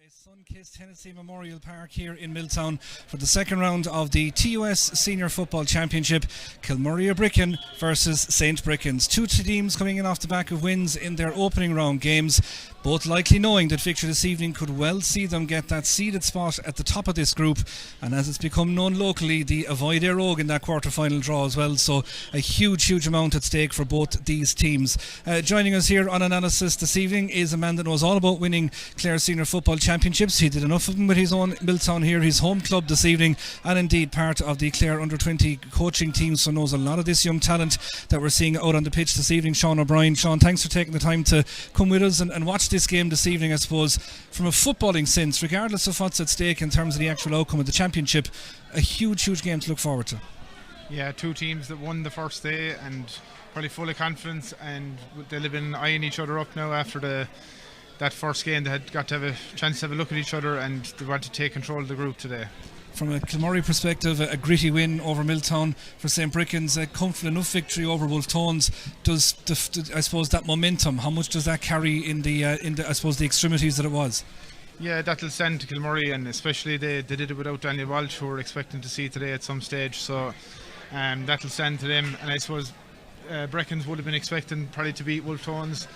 Sun-kissed Tennessee Memorial Park here in Milltown for the second round of the TUS Senior Football Championship. Kilmurry Ibrickane versus St. Breckans. Two teams coming in off the back of wins in their opening round games, both likely knowing that victory this evening could well see them get that seeded spot at the top of this group, and as it's become known locally, the avoid Rogue in that quarter-final draw as well. So a huge amount at stake for both these teams. Joining us here on analysis this evening is a man that knows all about winning Clare Senior Football Championships. He did enough of them with his own Milltown here, his home club this evening, and indeed part of the Clare under-20 coaching team, so knows a lot of this young talent that we're seeing out on the pitch this evening. Sean O'Brien. Sean, thanks for taking the time to come with us and watch this game this evening. I suppose from a footballing sense, regardless of what's at stake in terms of the actual outcome of the championship, a huge game to look forward to. Yeah, two teams that won the first day and probably full of confidence, and they'll have been eyeing each other up now after that first game. They had got to have a chance to have a look at each other, and they want to take control of the group today. From a Kilmurry perspective, a gritty win over Milltown. For St. Breckans, a comfortable enough victory over Wolf Tones. Does I suppose that momentum, how much does that carry in the I suppose the extremities that it was? Yeah, that'll send to Kilmurry, and especially they did it without Daniel Walsh, who we're expecting to see today at some stage. So that'll send to them, and I suppose Breckans would have been expecting probably to beat Wolf Tones.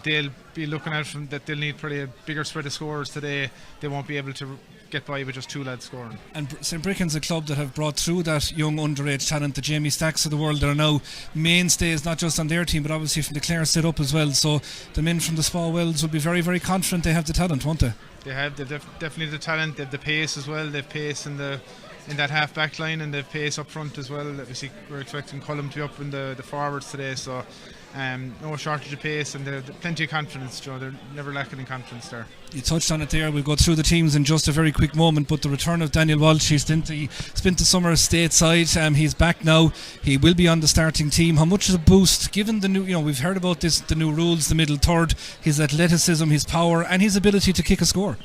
They'll be looking at from that they'll need probably a bigger spread of scores today. They won't be able to get by with just two lads scoring. And St. Breckans, a club that have brought through that young underage talent, the Jamie Stacks of the world, that are now mainstays not just on their team but obviously from the Clare set up as well. So the men from the Spa Wells will be very confident they have the talent, won't they? They've definitely the talent. They've the pace as well. They've pace in that half back line, and they've pace up front as well. Obviously we're expecting Cullum to be up in the forwards today, so no shortage of pace, and they're plenty of confidence, Joe. They're never lacking in confidence there. You touched on it there. We'll go through the teams in just a very quick moment, but the return of Daniel Walsh, he spent the summer stateside. He's back now. He will be on the starting team. How much is a boost given the new, we've heard about this, the new rules, the middle third, his athleticism, his power and his ability to kick a score?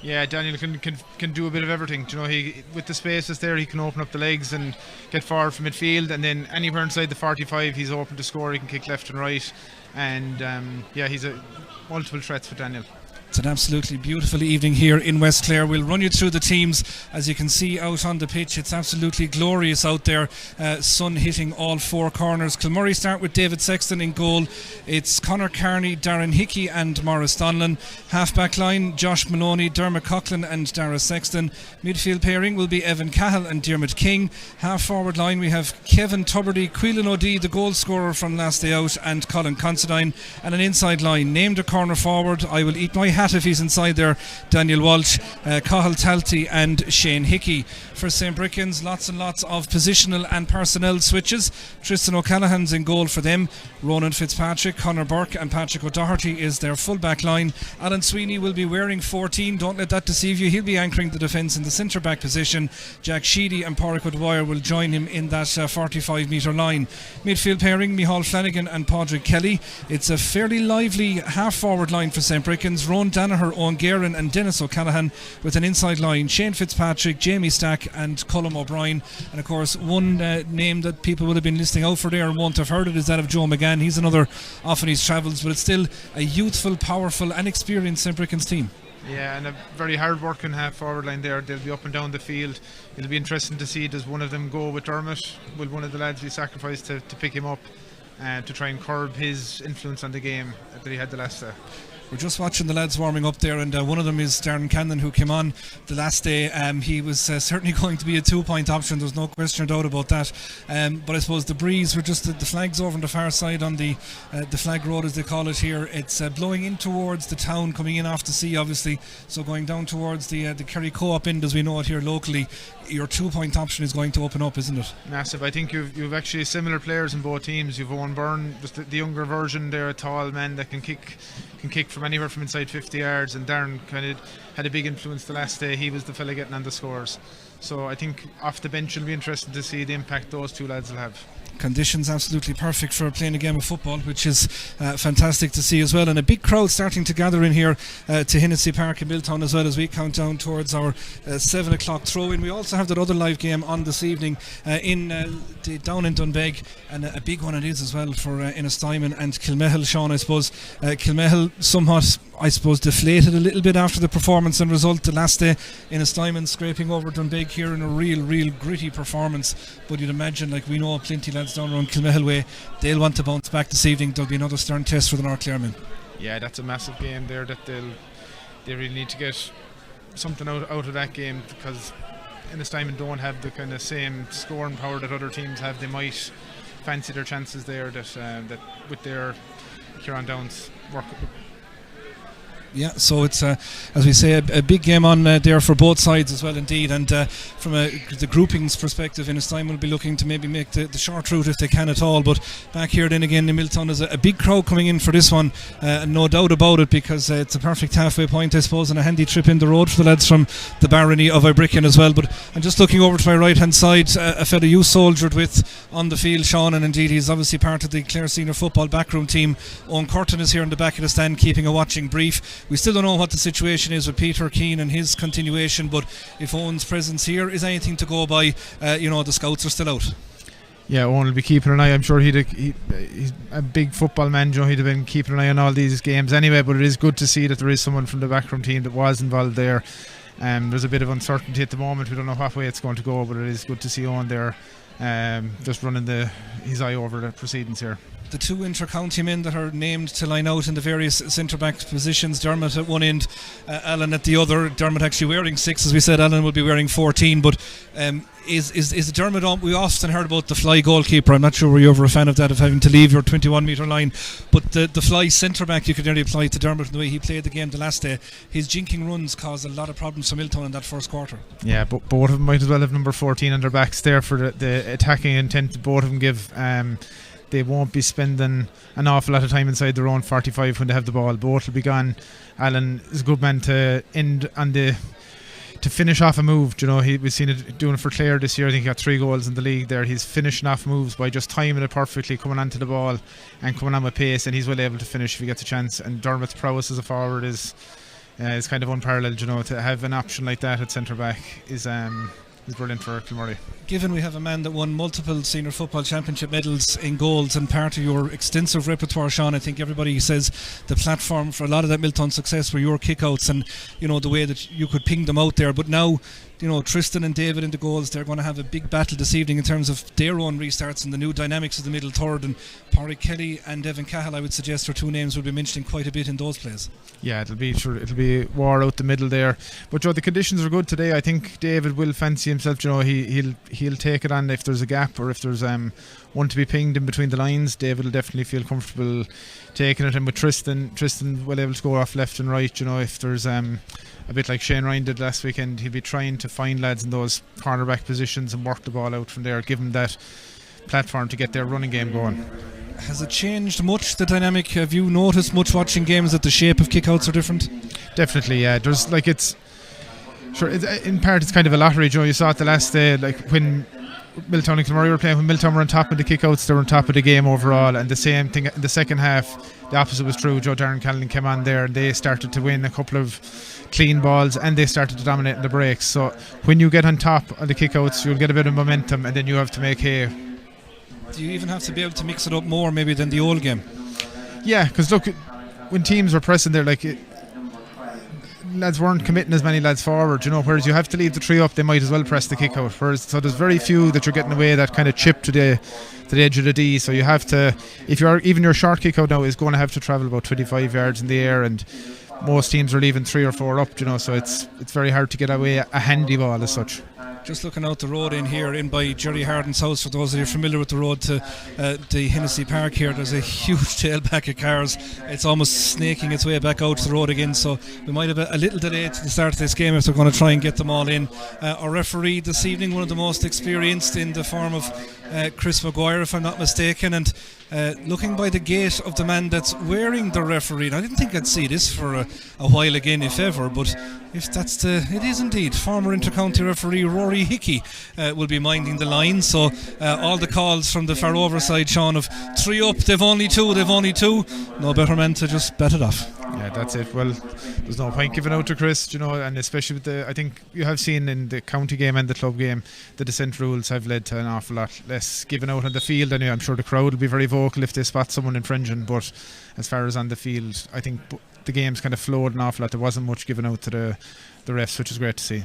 Yeah, Daniel can do a bit of everything. He, with the space that's there, he can open up the legs and get forward from midfield, and then anywhere inside the 45 he's open to score. He can kick left and right, and he's a multiple threats for Daniel. It's an absolutely beautiful evening here in West Clare. We'll run you through the teams. As you can see out on the pitch, it's absolutely glorious out there. Sun hitting all four corners. Kilmurry start with David Sexton in goal. It's Conor Carney, Darren Hickey and Maurice Donlan. Half-back line, Josh Maloney, Dermot Coughlin and Dara Sexton. Midfield pairing will be Evan Cahill and Dermot King. Half-forward line, we have Kevin Tuberty, Quillan O'Dea, the goal scorer from last day out, and Colin Considine. And an inside line, named a corner forward. I will eat my hat if he's inside there, Daniel Walsh, Cahill Talty and Shane Hickey. For St. Breckans, lots and lots of positional and personnel switches. Tristan O'Callaghan's in goal for them. Ronan Fitzpatrick, Conor Burke and Patrick O'Doherty is their full back line. Alan Sweeney will be wearing 14, don't let that deceive you. He'll be anchoring the defence in the centre back position. Jack Sheedy and Pádraig O'Dwyer will join him in that 45 metre line. Midfield pairing, Micheál Flanagan and Padraig Kelly. It's a fairly lively half forward line for St. Breckans. Ron Danaher, Owen Guerin and Dennis O'Callaghan, with an inside line Shane Fitzpatrick, Jamie Stack and Cullum O'Brien. And of course one name that people would have been listening out for there and won't have heard it is that of Joe McGann. He's another off on his travels, but it's still a youthful, powerful and experienced St. Breckans team. Yeah, and a very hard working half forward line there. They'll be up and down the field. It'll be interesting to see, does one of them go with Dermot? Will one of the lads be sacrificed to pick him up to try and curb his influence on the game that he had the last day? We're just watching the lads warming up there, and one of them is Darren Cannon, who came on the last day. He was certainly going to be a 2-point option, there's no question or doubt about that. But I suppose the breeze, we're just the flags over on the far side on the flag road as they call it here. It's blowing in towards the town, coming in off the sea obviously, so going down towards the Kerry Co-op end as we know it here locally. Your 2-point option is going to open up, isn't it? Massive. I think you've actually similar players in both teams. You've Owen Byrne, just the younger version there, a tall man that can kick from anywhere from inside 50 yards, and Darren kind of had a big influence the last day. He was the fella getting on the scores, so I think off the bench it'll be interesting to see the impact those two lads will have. Conditions absolutely perfect for playing a game of football, which is fantastic to see as well, and a big crowd starting to gather in here to Hennessy Park in Milltown as well as we count down towards our 7 o'clock throw-in. We also have that other live game on this evening down in Dunbeg, and a big one it is as well for Ennistimon and Kilmehel. Sean, I suppose Kilmehel somewhat I suppose, deflated a little bit after the performance and result the last day in Estymon, scraping over Dunbeg here in a real gritty performance. But you'd imagine, like we know plenty lads down around Kilmurry way, they'll want to bounce back this evening. There'll be another stern test for the North Clare men. Yeah, that's a massive game there that they really need to get something out of that game, because Estymon don't have the kind of same scoring power that other teams have. They might fancy their chances there that with their Kieran Downs work. Yeah, so it's as we say, a big game on there for both sides as well, indeed. And from the groupings perspective, Estymon will be looking to maybe make the short route if they can at all. But back here then again in Milltown, there's a big crowd coming in for this one, no doubt about it, because it's a perfect halfway point, I suppose, and a handy trip in the road for the lads from the barony of Ibrickane as well. But I'm just looking over to my right hand side, a fella you soldiered with on the field, Sean, and indeed he's obviously part of the Clare senior football backroom team. Owen Curtin is here in the back of the stand keeping a watching brief. We still don't know what the situation is with Peter Keane and his continuation, but if Owen's presence here is anything to go by, the scouts are still out. Yeah, Owen will be keeping an eye. I'm sure he's a big football man, Joe. He'd have been keeping an eye on all these games anyway, but it is good to see that there is someone from the backroom team that was involved there. There's a bit of uncertainty at the moment. We don't know what way it's going to go, but it is good to see Owen there, just running his eye over the proceedings here. The two inter-county men that are named to line out in the various centre-back positions, Dermot at one end, Alan at the other. Dermot actually wearing 6, as we said. Alan will be wearing 14, but is Dermot on? We often heard about the fly goalkeeper. I'm not sure were you ever a fan of that, of having to leave your 21 metre line, but the fly centre-back you could nearly apply to Dermot in the way he played the game the last day. His jinking runs caused a lot of problems for Milltown in that first quarter. Yeah, but both of them might as well have number 14 on their backs there for the attacking intent that both of them give. They won't be spending an awful lot of time inside their own 45 when they have the ball. Both will be gone. Alan is a good man to end on to finish off a move. We've seen it doing it for Clare this year. I think he got 3 goals in the league there. He's finishing off moves by just timing it perfectly, coming onto the ball and coming on with pace, and he's well able to finish if he gets a chance. And Dermot's prowess as a forward is kind of unparalleled. To have an option like that at centre back is brilliant for Kilmurry. Given we have a man that won multiple senior football championship medals in goals and part of your extensive repertoire, Sean, I think everybody says the platform for a lot of that Milltown success were your kickouts and the way that you could ping them out there. But now Tristan and David in the goals, they're going to have a big battle this evening in terms of their own restarts and the new dynamics of the middle third. And Pádraig Kelly and Evan Cahill, I would suggest, are two names we'll be mentioning quite a bit in those plays. Yeah, it'll be war out the middle there. But Joe, the conditions are good today. I think David will fancy himself. He'll take it on if there's a gap or if there's one to be pinged in between the lines. David will definitely feel comfortable taking it. And with Tristan will able to go off left and right. If there's a bit like Shane Ryan did last weekend, he'll be trying to find lads in those cornerback positions and work the ball out from there, give them that platform to get their running game going. Has it changed much, the dynamic? Have you noticed much watching games that the shape of kickouts are different? Definitely, yeah. There's in part it's kind of a lottery, Joe. You saw it the last day, like when Milltown and Kilmurry were playing, when Milltown were on top of the kickouts, they were on top of the game overall, and the same thing in the second half. The opposite was true. Joe Darren Callan came on there and they started to win a couple of clean balls and they started to dominate in the breaks. So when you get on top of the kickouts, you'll get a bit of momentum and then you have to make hay. Do you even have to be able to mix it up more maybe than the old game? Yeah, because look, when teams were pressing there, lads weren't committing as many lads forward, whereas you have to leave the tree up, they might as well press the kick out. So there's very few that you're getting away that kind of chip to the edge of the D. So you have to, if your short kick out now is going to have to travel about 25 yards in the air, and most teams are leaving 3 or 4 up, so it's very hard to get away a handy ball as such. Just looking out the road in here, in by Jerry Harden's house, for those that are familiar with the road to the Hennessy Park here, there's a huge tailback of cars. It's almost snaking its way back out to the road again, so we might have a little delay to the start of this game if they're going to try and get them all in. Our referee this evening, one of the most experienced in the form of Chris Maguire, if I'm not mistaken, and looking by the gait of the man that's wearing the referee. Now, I didn't think I'd see this for a while again, if ever, but if that's it is indeed former inter-county referee Rory Hickey will be minding the line. So all the calls from the far over side, Sean, of 3 up, they've only two, no better man to just bat it off. Yeah, that's it. Well, there's no point giving out to Chris, and especially with I think you have seen in the county game and the club game, the descent rules have led to an awful lot less given out on the field. Anyway, I'm sure the crowd will be very vocal if they spot someone infringing, but as far as on the field, I think the game's kind of flowed an awful lot. There wasn't much given out to the refs, which is great to see.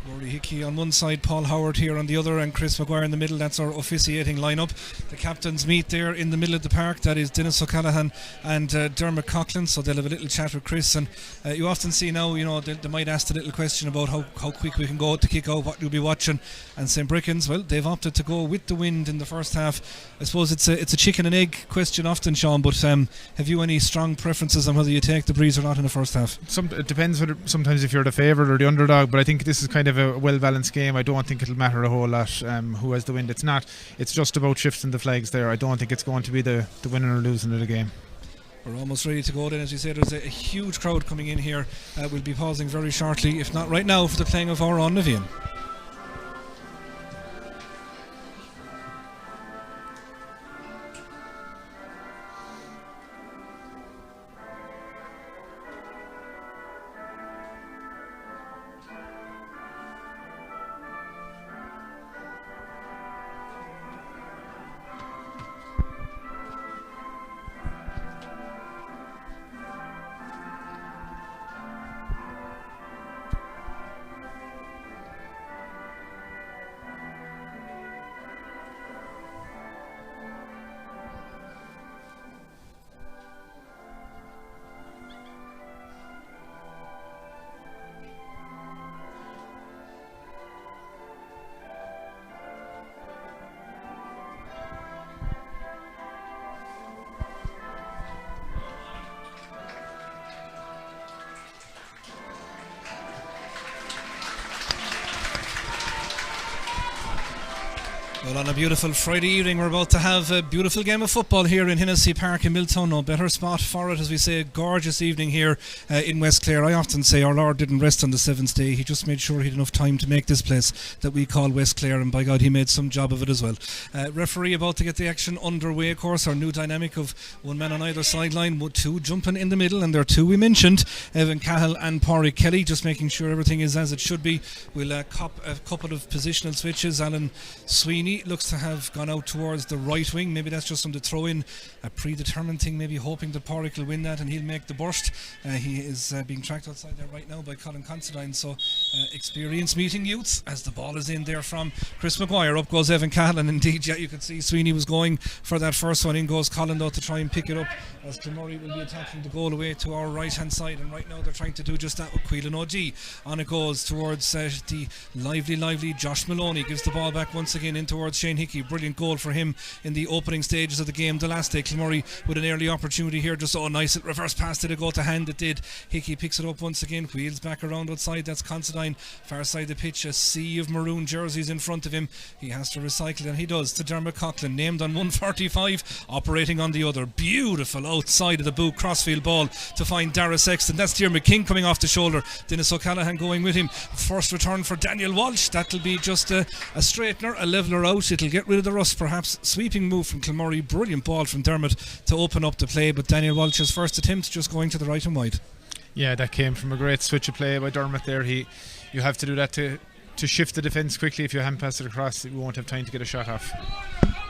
Rory Hickey on one side, Paul Howard here on the other, and Chris Maguire in the middle. That's our officiating lineup. The captains meet there in the middle of the park. That is Dennis O'Callaghan and Dermot Coughlin, so they'll have a little chat with Chris. And you often see now, they might ask the little question about how quick we can go to kick out, what you'll be watching. And St. Breckans, well, they've opted to go with the wind in the first half. I suppose it's a chicken and egg question often, Sean, but have you any strong preferences on whether you take the breeze or not in the first half? It depends sometimes if you're the favourite or the underdog, but I think this is kind of a well-balanced game. I don't think it'll matter a whole lot who has the wind. It's just about shifting the flags there. I don't think it's going to be the winning or losing of the game. We're almost ready to go then. As you say, there's a huge crowd coming in here. We'll be pausing very shortly, if not right now, for the playing of our Oran Navian. Well, on a beautiful Friday evening, we're about to have a beautiful game of football here in Hennessy Park in Milltown. No better spot for it, as we say. A gorgeous evening here in West Clare. I often say our Lord didn't rest on the seventh day. He just made sure he had enough time to make this place that we call West Clare, and by God, he made some job of it as well. Referee about to get the action underway, of course. Our new dynamic of one man on either sideline, two jumping in the middle, and there are two we mentioned, Evan Cahill and Pádraig Kelly, just making sure everything is as it should be. We'll cop a couple of positional switches. Alan Sweeney looks to have gone out towards the right wing. Maybe that's just from the throw in, a predetermined thing, maybe hoping that Pádraig will win that and he'll make the burst. He is being tracked outside there right now by Colin Considine, so experience meeting youths as the ball is in there from Chris Maguire. Up goes Evan Cahill, and indeed, yeah, you could see Sweeney was going for that first one. In goes Colin though to try and pick it up, as Kilmurry will be attacking the goal away to our right hand side, and right now they're trying to do just that with Quillan OG. On it goes towards the lively Josh Maloney, gives the ball back once again in towards Shane Hickey. Brilliant goal for him in the opening stages of the game the last day. Kilmurry with an early opportunity here, just nice reverse pass. Did it go to hand? It did. Hickey picks it up once again, wheels back around outside. That's Considine, far side of the pitch, a sea of maroon jerseys in front of him. He has to recycle, and he does, to Dermot Coughlin, named on 145, operating on the other. Beautiful outside of the boot crossfield ball to find Dara Sexton. That's Diarmuid King coming off the shoulder. Dennis O'Callaghan going with him. First return for Daniel Walsh. That'll be just a straightener, a leveler out. It'll get rid of the rust perhaps. Sweeping move from Kilmurry. Brilliant ball from Dermot to open up the play, but Daniel Walsh's first attempt just going to the right and wide. Yeah, that came from a great switch of play by Dermot there. You have to do that to shift the defence quickly. If you hand pass it across, you won't have time to get a shot off.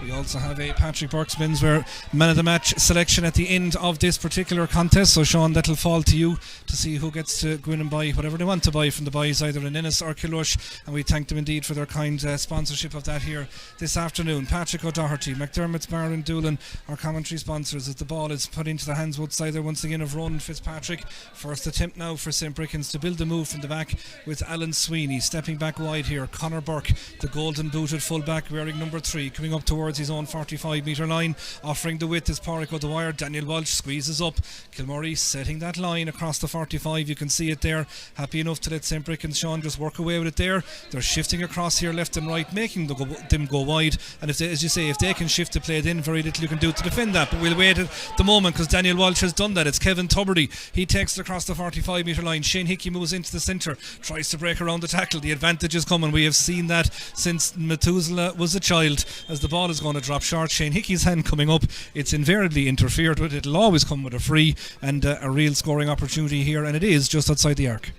We also have a Patrick Burke's menswear man of the match selection at the end of this particular contest. So Sean, that'll fall to you to see who gets to go in and buy whatever they want to buy from the boys, either in Ennis or Kilrush, and we thank them indeed for their kind sponsorship of that here this afternoon. Patrick O'Doherty, McDermott's Bar and Doolan, our commentary sponsors, as the ball is put into the hands outside there once again of Ronan Fitzpatrick. First attempt now for St. Breckans to build the move from the back with Alan Sweeney stepping back wide here. Conor Burke, the golden booted full back wearing number 3, coming up towards his own 45 metre line, offering the width as Pádraig O'Dwyer. Daniel Walsh squeezes up. Kilmurry setting that line across the 45. You can see it there. Happy enough to let St. Breckans, Sean, just work away with it there. They're shifting across here left and right, making them go wide, and if they, as you say, if they can shift the play, then very little you can do to defend that. But we'll wait at the moment, because Daniel Walsh has done that. It's Kevin Tuberty. He takes it across the 45 metre line. Shane Hickey moves into the centre, tries to break around the tackle. The advantage is coming. We have seen that since Methuselah was a child. As the ball is going to drop short, Shane Hickey's hand coming up, it's invariably interfered with. It'll always come with a free and a real scoring opportunity here, and it is just outside the arc.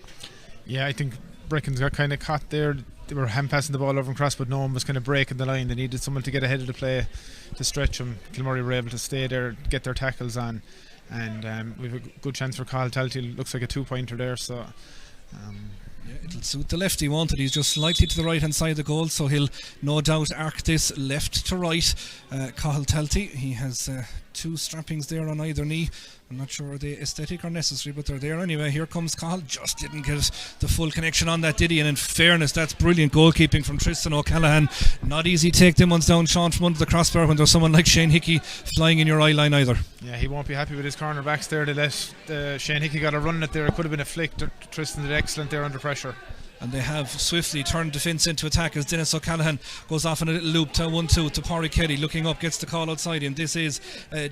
Yeah, I think Breckans got kind of caught there. They were hand passing the ball over and cross, but no one was kind of breaking the line. They needed someone to get ahead of the play to stretch them. Kilmurry were able to stay there, get their tackles on, and we've a good chance for Cathal Talty. Looks like a 2-pointer there, so yeah, it'll suit the left he wanted. He's just slightly to the right hand side of the goal, so he'll no doubt arc this left to right. Cathal Talty, he has 2 strappings there on either knee. I'm not sure are they aesthetic or necessary, but they're there anyway. Here comes Cathal, just didn't get the full connection on that, did he? And in fairness, that's brilliant goalkeeping from Tristan O'Callaghan. Not easy to take them ones down, Sean, from under the crossbar when there's someone like Shane Hickey flying in your eye line either. Yeah, he won't be happy with his cornerbacks there. They let Shane Hickey got a run at there. It could have been a flick. Tristan did excellent there under pressure. And they have swiftly turned defence into attack as Dennis O'Callaghan goes off in a little loop to 1-2 to Pádraig Kelly, looking up, gets the call outside him. This is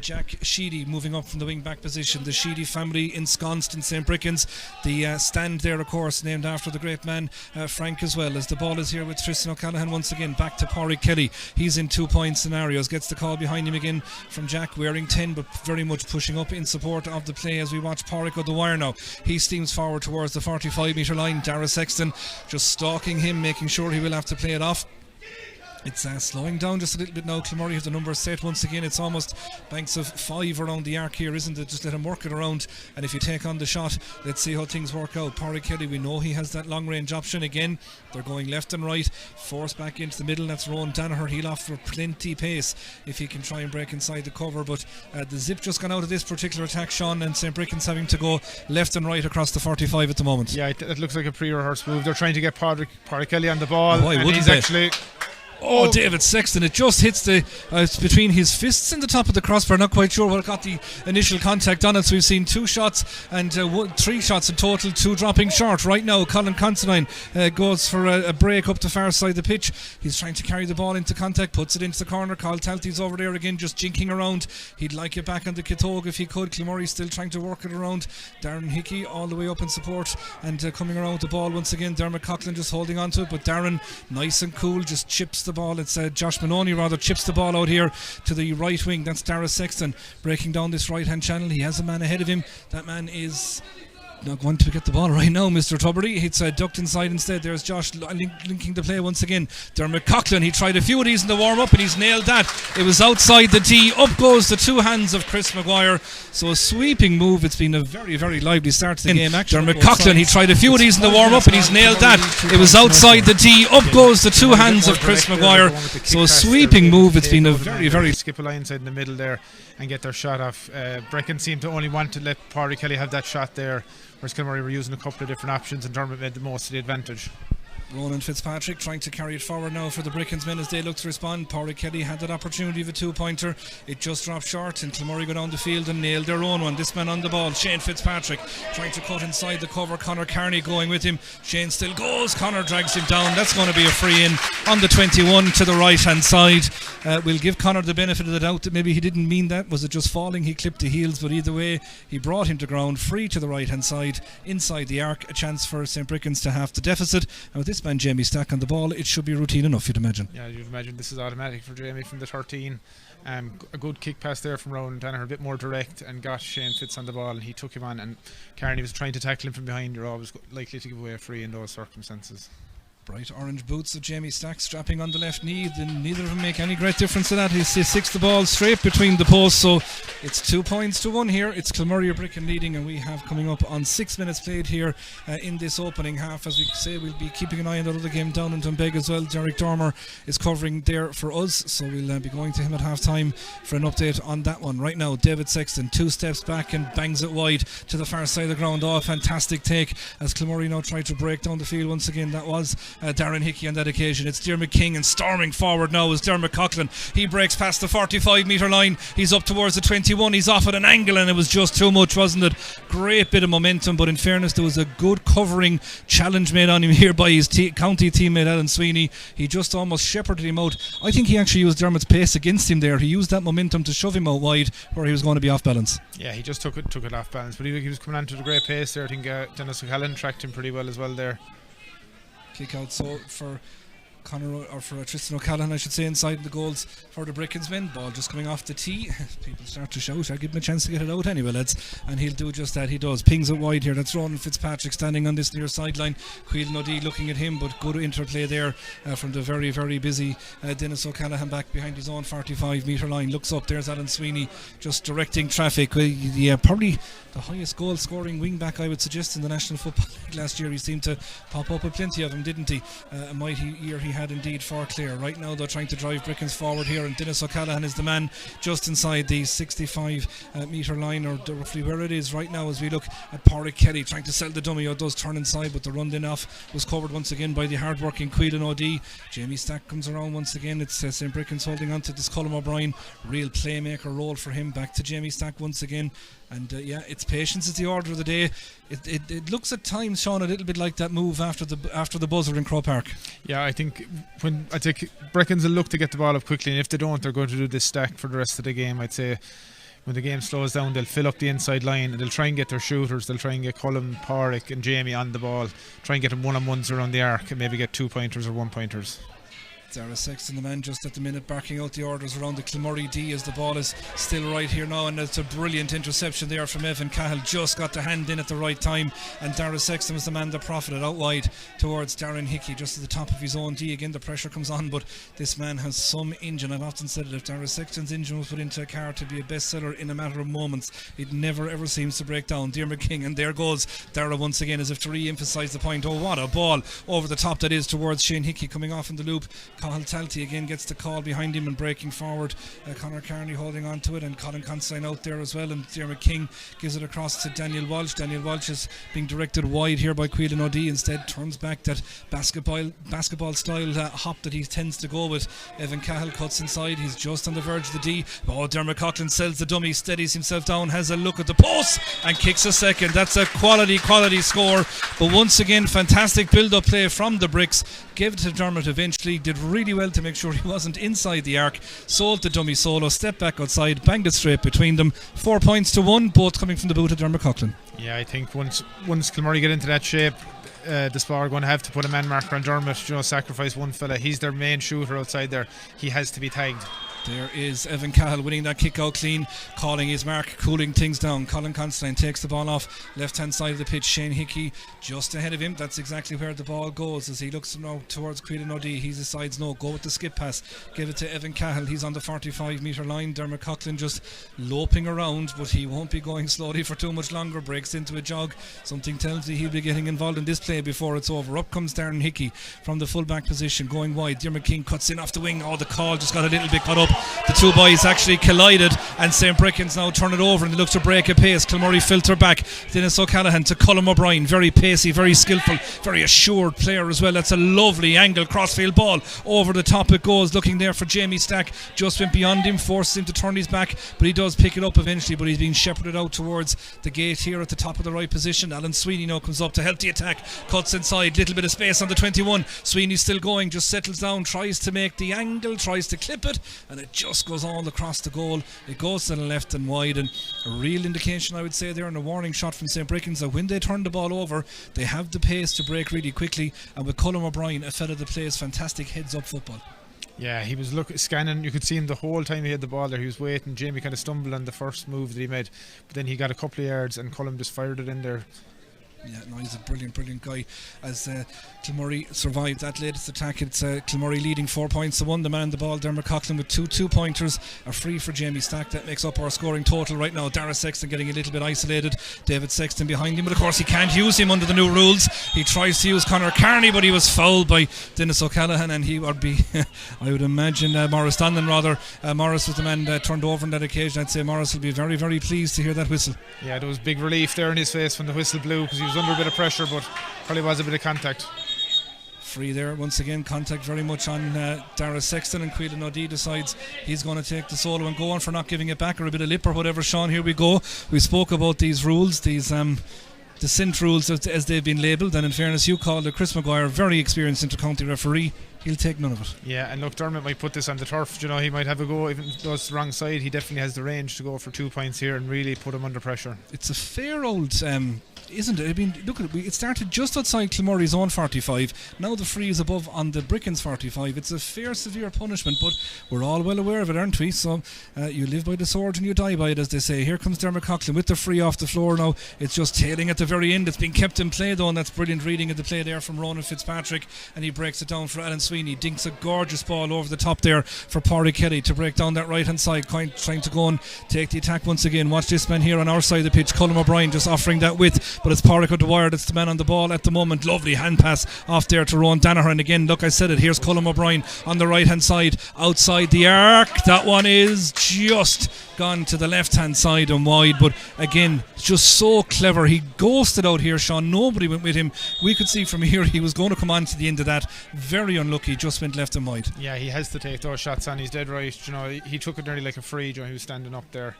Jack Sheedy moving up from the wing back position. The Sheedy family ensconced in St. Breckans. The stand there, of course, named after the great man Frank as well. As the ball is here with Tristan O'Callaghan once again, back to Pádraig Kelly. He's in 2-point scenarios, gets the call behind him again from Jack, wearing 10 but very much pushing up in support of the play as we watch Pádraig go the wire now. He steams forward towards the 45 metre line. Dara Sexton just stalking him, making sure he will have to play it off. It's slowing down just a little bit now. Kilmurry have the numbers set once again. It's almost banks of 5 around the arc here, isn't it? Just let him work it around, and if you take on the shot, let's see how things work out. Pádraig Kelly, we know he has that long range option again. They're going left and right, force back into the middle. That's Rowan Danaher. He'll offer plenty pace if he can try and break inside the cover, but the zip just gone out of this particular attack, Sean, and St. Breckans having to go left and right across the 45 at the moment. Yeah, it looks like a pre-rehearsed move. They're trying to get Pádraig Kelly on the ball, and he's actually... Oh, David Sexton, it just hits it's between his fists and the top of the crossbar. Not quite sure what got the initial contact on it. So we've seen 2 shots and 3 shots in total, 2 dropping short. Right now, Colin Considine goes for a break up the far side of the pitch. He's trying to carry the ball into contact, puts it into the corner. Cathal Talty's over there again, just jinking around. He'd like it back on the Kitog if he could. Kilmurry still trying to work it around. Darren Hickey all the way up in support and coming around with the ball once again. Dermot Coughlin just holding on to it, but Darren, nice and cool, just chips the ball. It's Josh Maloney rather chips the ball out here to the right wing. That's Dara Sexton breaking down this right hand channel. He has a man ahead of him. That man is not going to get the ball right now, Mr. Tuberty. It's ducked inside instead. There's Josh linking the play once again. Dermot Coughlin, he tried a few of these in the warm up and he's nailed that. It was outside the tee. Up goes the 2 hands of Chris Maguire. So a sweeping move. It's been a very, very lively start to the game. Dermot Coughlin, he tried a few of these in the warm up and he's nailed that. It was outside the tee. Up goes the 2 hands of Chris Maguire. So a sweeping move. It's been a very, very... Skip a line inside in the middle there and get their shot off. Brecken seemed to only want to let Pádraig Kelly have that shot there, whereas Kilmurry were using a couple of different options and Dermot made the most of the advantage. Ronan Fitzpatrick trying to carry it forward now for the Breckans men as they look to respond. Pádraig Kelly had that opportunity of a 2-pointer. It just dropped short and Kilmurry go down the field and nailed their own one. This man on the ball, Shane Fitzpatrick, trying to cut inside the cover. Conor Carney going with him. Shane still goes. Conor drags him down. That's going to be a free in on the 21 to the right hand side. We'll give Conor the benefit of the doubt that maybe he didn't mean that. Was it just falling? He clipped the heels, but either way he brought him to ground, free to the right hand side inside the arc. A chance for St. Breckans to half the deficit, and with this man Jamie Stack on the ball, it should be routine enough, you'd imagine. Yeah, you'd imagine this is automatic for Jamie from the 13. A good kick pass there from Rowan Danaher, a bit more direct, and got Shane Fitz on the ball, and he took him on, and Carney was trying to tackle him from behind. You're always likely to give away a free in those circumstances. Bright orange boots of Jamie Stack strapping on the left knee. Neither of them make any great difference to that. He sticks the ball straight between the posts, so it's 2 points to 1 here. It's Kilmurry Ibrickane leading, and we have coming up on 6 minutes played here in this opening half. As we say, we'll be keeping an eye on that other game down in Dunbeg as well. Derek Dormer is covering there for us, so we'll be going to him at half time for an update on that one. Right now, David Sexton 2 steps back and bangs it wide to the far side of the ground. Oh, a fantastic take as Kilmurry now tried to break down the field once again. That was Darren Hickey on that occasion. It's Diarmuid King, and storming forward now is Dermot Coughlin. He breaks past the 45 metre line. He's up towards the 21. He's off at an angle, and it was just too much, wasn't it? Great bit of momentum, but in fairness, there was a good covering challenge made on him here by his county teammate Alan Sweeney. He just almost shepherded him out. I think he actually used Dermot's pace against him there. He used that momentum to shove him out wide where he was going to be off balance. Yeah, he just took it off balance, but he was coming onto the great pace there. I think Dennis O'Callaghan tracked him pretty well as well there. Kick out so for for Tristan O'Callaghan, I should say, inside the goals for the Breckans men. Ball just coming off the tee. People start to shout. I'll give him a chance to get it out anyway, lads. And he'll do just that. He does. Pings it wide here. That's Ronan Fitzpatrick standing on this near sideline. Quillan O'Dea looking at him, but good interplay there from the very, very busy Dennis O'Callaghan back behind his own 45-metre line. Looks up. There's Alan Sweeney just directing traffic. Yeah, probably the highest goal scoring wing back, I would suggest, in the National Football League last year. He seemed to pop up with plenty of them, didn't he? A mighty year he had indeed for Clare. Right now they're trying to drive Breckans forward here, and Dennis O'Callaghan is the man just inside the 65-metre line, or roughly where it is right now, as we look at Pádraig Kelly trying to sell the dummy. It does turn inside, but the run then off was covered once again by the hard-working Quillan O'Dea. Jamie Stack comes around once again. It's St. Breckans holding on to this Colm O'Brien. Real playmaker role for him. Back to Jamie Stack once again. And it's patience is the order of the day. It looks at times, Sean, a little bit like that move after the buzzer in Croke Park. Yeah, I think Breckans will look to get the ball up quickly, and if they don't, they're going to do this stack for the rest of the game. I'd say when the game slows down, they'll fill up the inside line and they'll try and get their shooters. They'll try and get Colm, Pádraig and Jamie on the ball, try and get them one-on-ones around the arc and maybe get 2-pointers or 1-pointers. Dara Sexton, the man just at the minute barking out the orders around the Kilmurry D as the ball is still right here now, and it's a brilliant interception there from Evan Cahill. Just got the hand in at the right time, and Dara Sexton was the man that profited out wide towards Darren Hickey just at the top of his own D. Again, the pressure comes on, but this man has some engine. I've often said it, if Dara Sexton's engine was put into a car to be a bestseller in a matter of moments, it never ever seems to break down. Diarmuid King, and there goes Dara once again, as if to re-emphasise the point. Oh, what a ball over the top that is towards Shane Hickey coming off in the loop. Cahill Talty again gets the call behind him and breaking forward. Conor Carney holding on to it, and Colin Constantine out there as well, and Diarmuid King gives it across to Daniel Walsh. Daniel Walsh is being directed wide here by Quillan O'Dea. Instead turns back that basketball style hop that he tends to go with. Evan Cahill cuts inside. He's just on the verge of the D. Oh, Dermot Coughlin sells the dummy, steadies himself down, has a look at the post and kicks a second. That's a quality score, but once again fantastic build-up play from the Bricks. Gave it to Dermot eventually, did really well to make sure he wasn't inside the arc, sold the dummy solo, stepped back outside, banged it straight between them. 4 points to 1, both coming from the boot of Dermot Coughlin. Yeah, I think once Kilmurry get into that shape, the Spa are going to have to put a man marker on Dermot, sacrifice one fella. He's their main shooter outside there. He has to be tagged. There is Evan Cahill winning that kick out clean, calling his mark, cooling things down. Colin Constantine takes the ball off left hand side of the pitch. Shane Hickey just ahead of him. That's exactly where the ball goes as he looks now towards Quillan O'Dea. He decides no, go with the skip pass, give it to Evan Cahill. He's on the 45-metre line. Dermot Coughlin just loping around, but he won't be going slowly for too much longer. Breaks into a jog. Something tells me he'll be getting involved in this play before it's over. Up comes Darren Hickey from the full back position, going wide. Diarmuid King cuts in off the wing. Oh, the call just got a little bit cut up. The two boys actually collided, and St. Breckans now turn it over and they look to break a pace. Kilmurry filter back. Dennis O'Callaghan to Colm O'Brien. Very pacey, very skillful, very assured player as well. That's a lovely angle crossfield ball. Over the top it goes, looking there for Jamie Stack. Just went beyond him, forces him to turn his back, but he does pick it up eventually, but he's being shepherded out towards the gate here at the top of the right position. Alan Sweeney now comes up to help the attack. Cuts inside, little bit of space on the 21. Sweeney's still going, just settles down, tries to make the angle, tries to clip it, and it just goes all across the goal. It goes to the left and wide, and a real indication, I would say, there, and a warning shot from St. Breckans that when they turn the ball over, they have the pace to break really quickly. And with Colm O'Brien, a fella that plays fantastic heads up football. Yeah, he was scanning. You could see him the whole time he had the ball there. He was waiting. Jamie kind of stumbled on the first move that he made, but then he got a couple of yards and Colm just fired it in there. Yeah, no, he's a brilliant guy. As Kilmurry survived that latest attack, it's Kilmurry leading 4 points to 1. The man the ball, Dermot Coughlin, with two pointers, a free for Jamie Stack. That makes up our scoring total right now. Dara Sexton getting a little bit isolated. David Sexton behind him, but of course he can't use him under the new rules. He tries to use Conor Carney, but he was fouled by Dennis O'Callaghan, and he would be I would imagine Morris Donlan rather. Morris was the man turned over on that occasion. I'd say Morris will be very, very pleased to hear that whistle. Yeah, there was big relief there in his face when the whistle blew, because he was under a bit of pressure, but probably was a bit of contact. Free there once again, contact very much on Dara Sexton, and Quillan O'Dea decides he's going to take the solo and go on for not giving it back, or a bit of lip or whatever. Sean, here we go. We spoke about these rules, these dissent rules as they've been labelled, and in fairness, you called it Chris Maguire, very experienced inter-county referee. He'll take none of it. Yeah, and look, Dermot might put this on the turf. He might have a go, even though it's the wrong side. He definitely has the range to go for 2 points here and really put him under pressure. It's a fair old isn't it? I mean, look at it. It started just outside Kilmurry's own 45. Now the free is above on the Breckans 45. It's a fair, severe punishment, but we're all well aware of it, aren't we? So you live by the sword and you die by it, as they say. Here comes Dermot Coughlin with the free off the floor now. It's just tailing at the very end. It's been kept in play, though, and that's brilliant reading of the play there from Ronan Fitzpatrick. And he breaks it down for Alan Sweeney. Dinks a gorgeous ball over the top there for Pádraig Kelly to break down that right hand side, trying to go and take the attack once again. Watch this man here on our side of the pitch, Colm O'Brien, just offering that width, but it's Pádraig O'Dwyer that's the man on the ball at the moment. Lovely hand pass off there to Rowan Danaher, and again, look, I said it, here's Colm O'Brien on the right hand side outside the arc. That one is just gone to the left hand side and wide, but again, just so clever. He ghosted out here, Sean. Nobody went with him. We could see from here he was going to come on to the end of that. Very unlucky, just went left and wide. Yeah, he has to take those shots on. He's dead right. He took it nearly like a free. He was standing up there,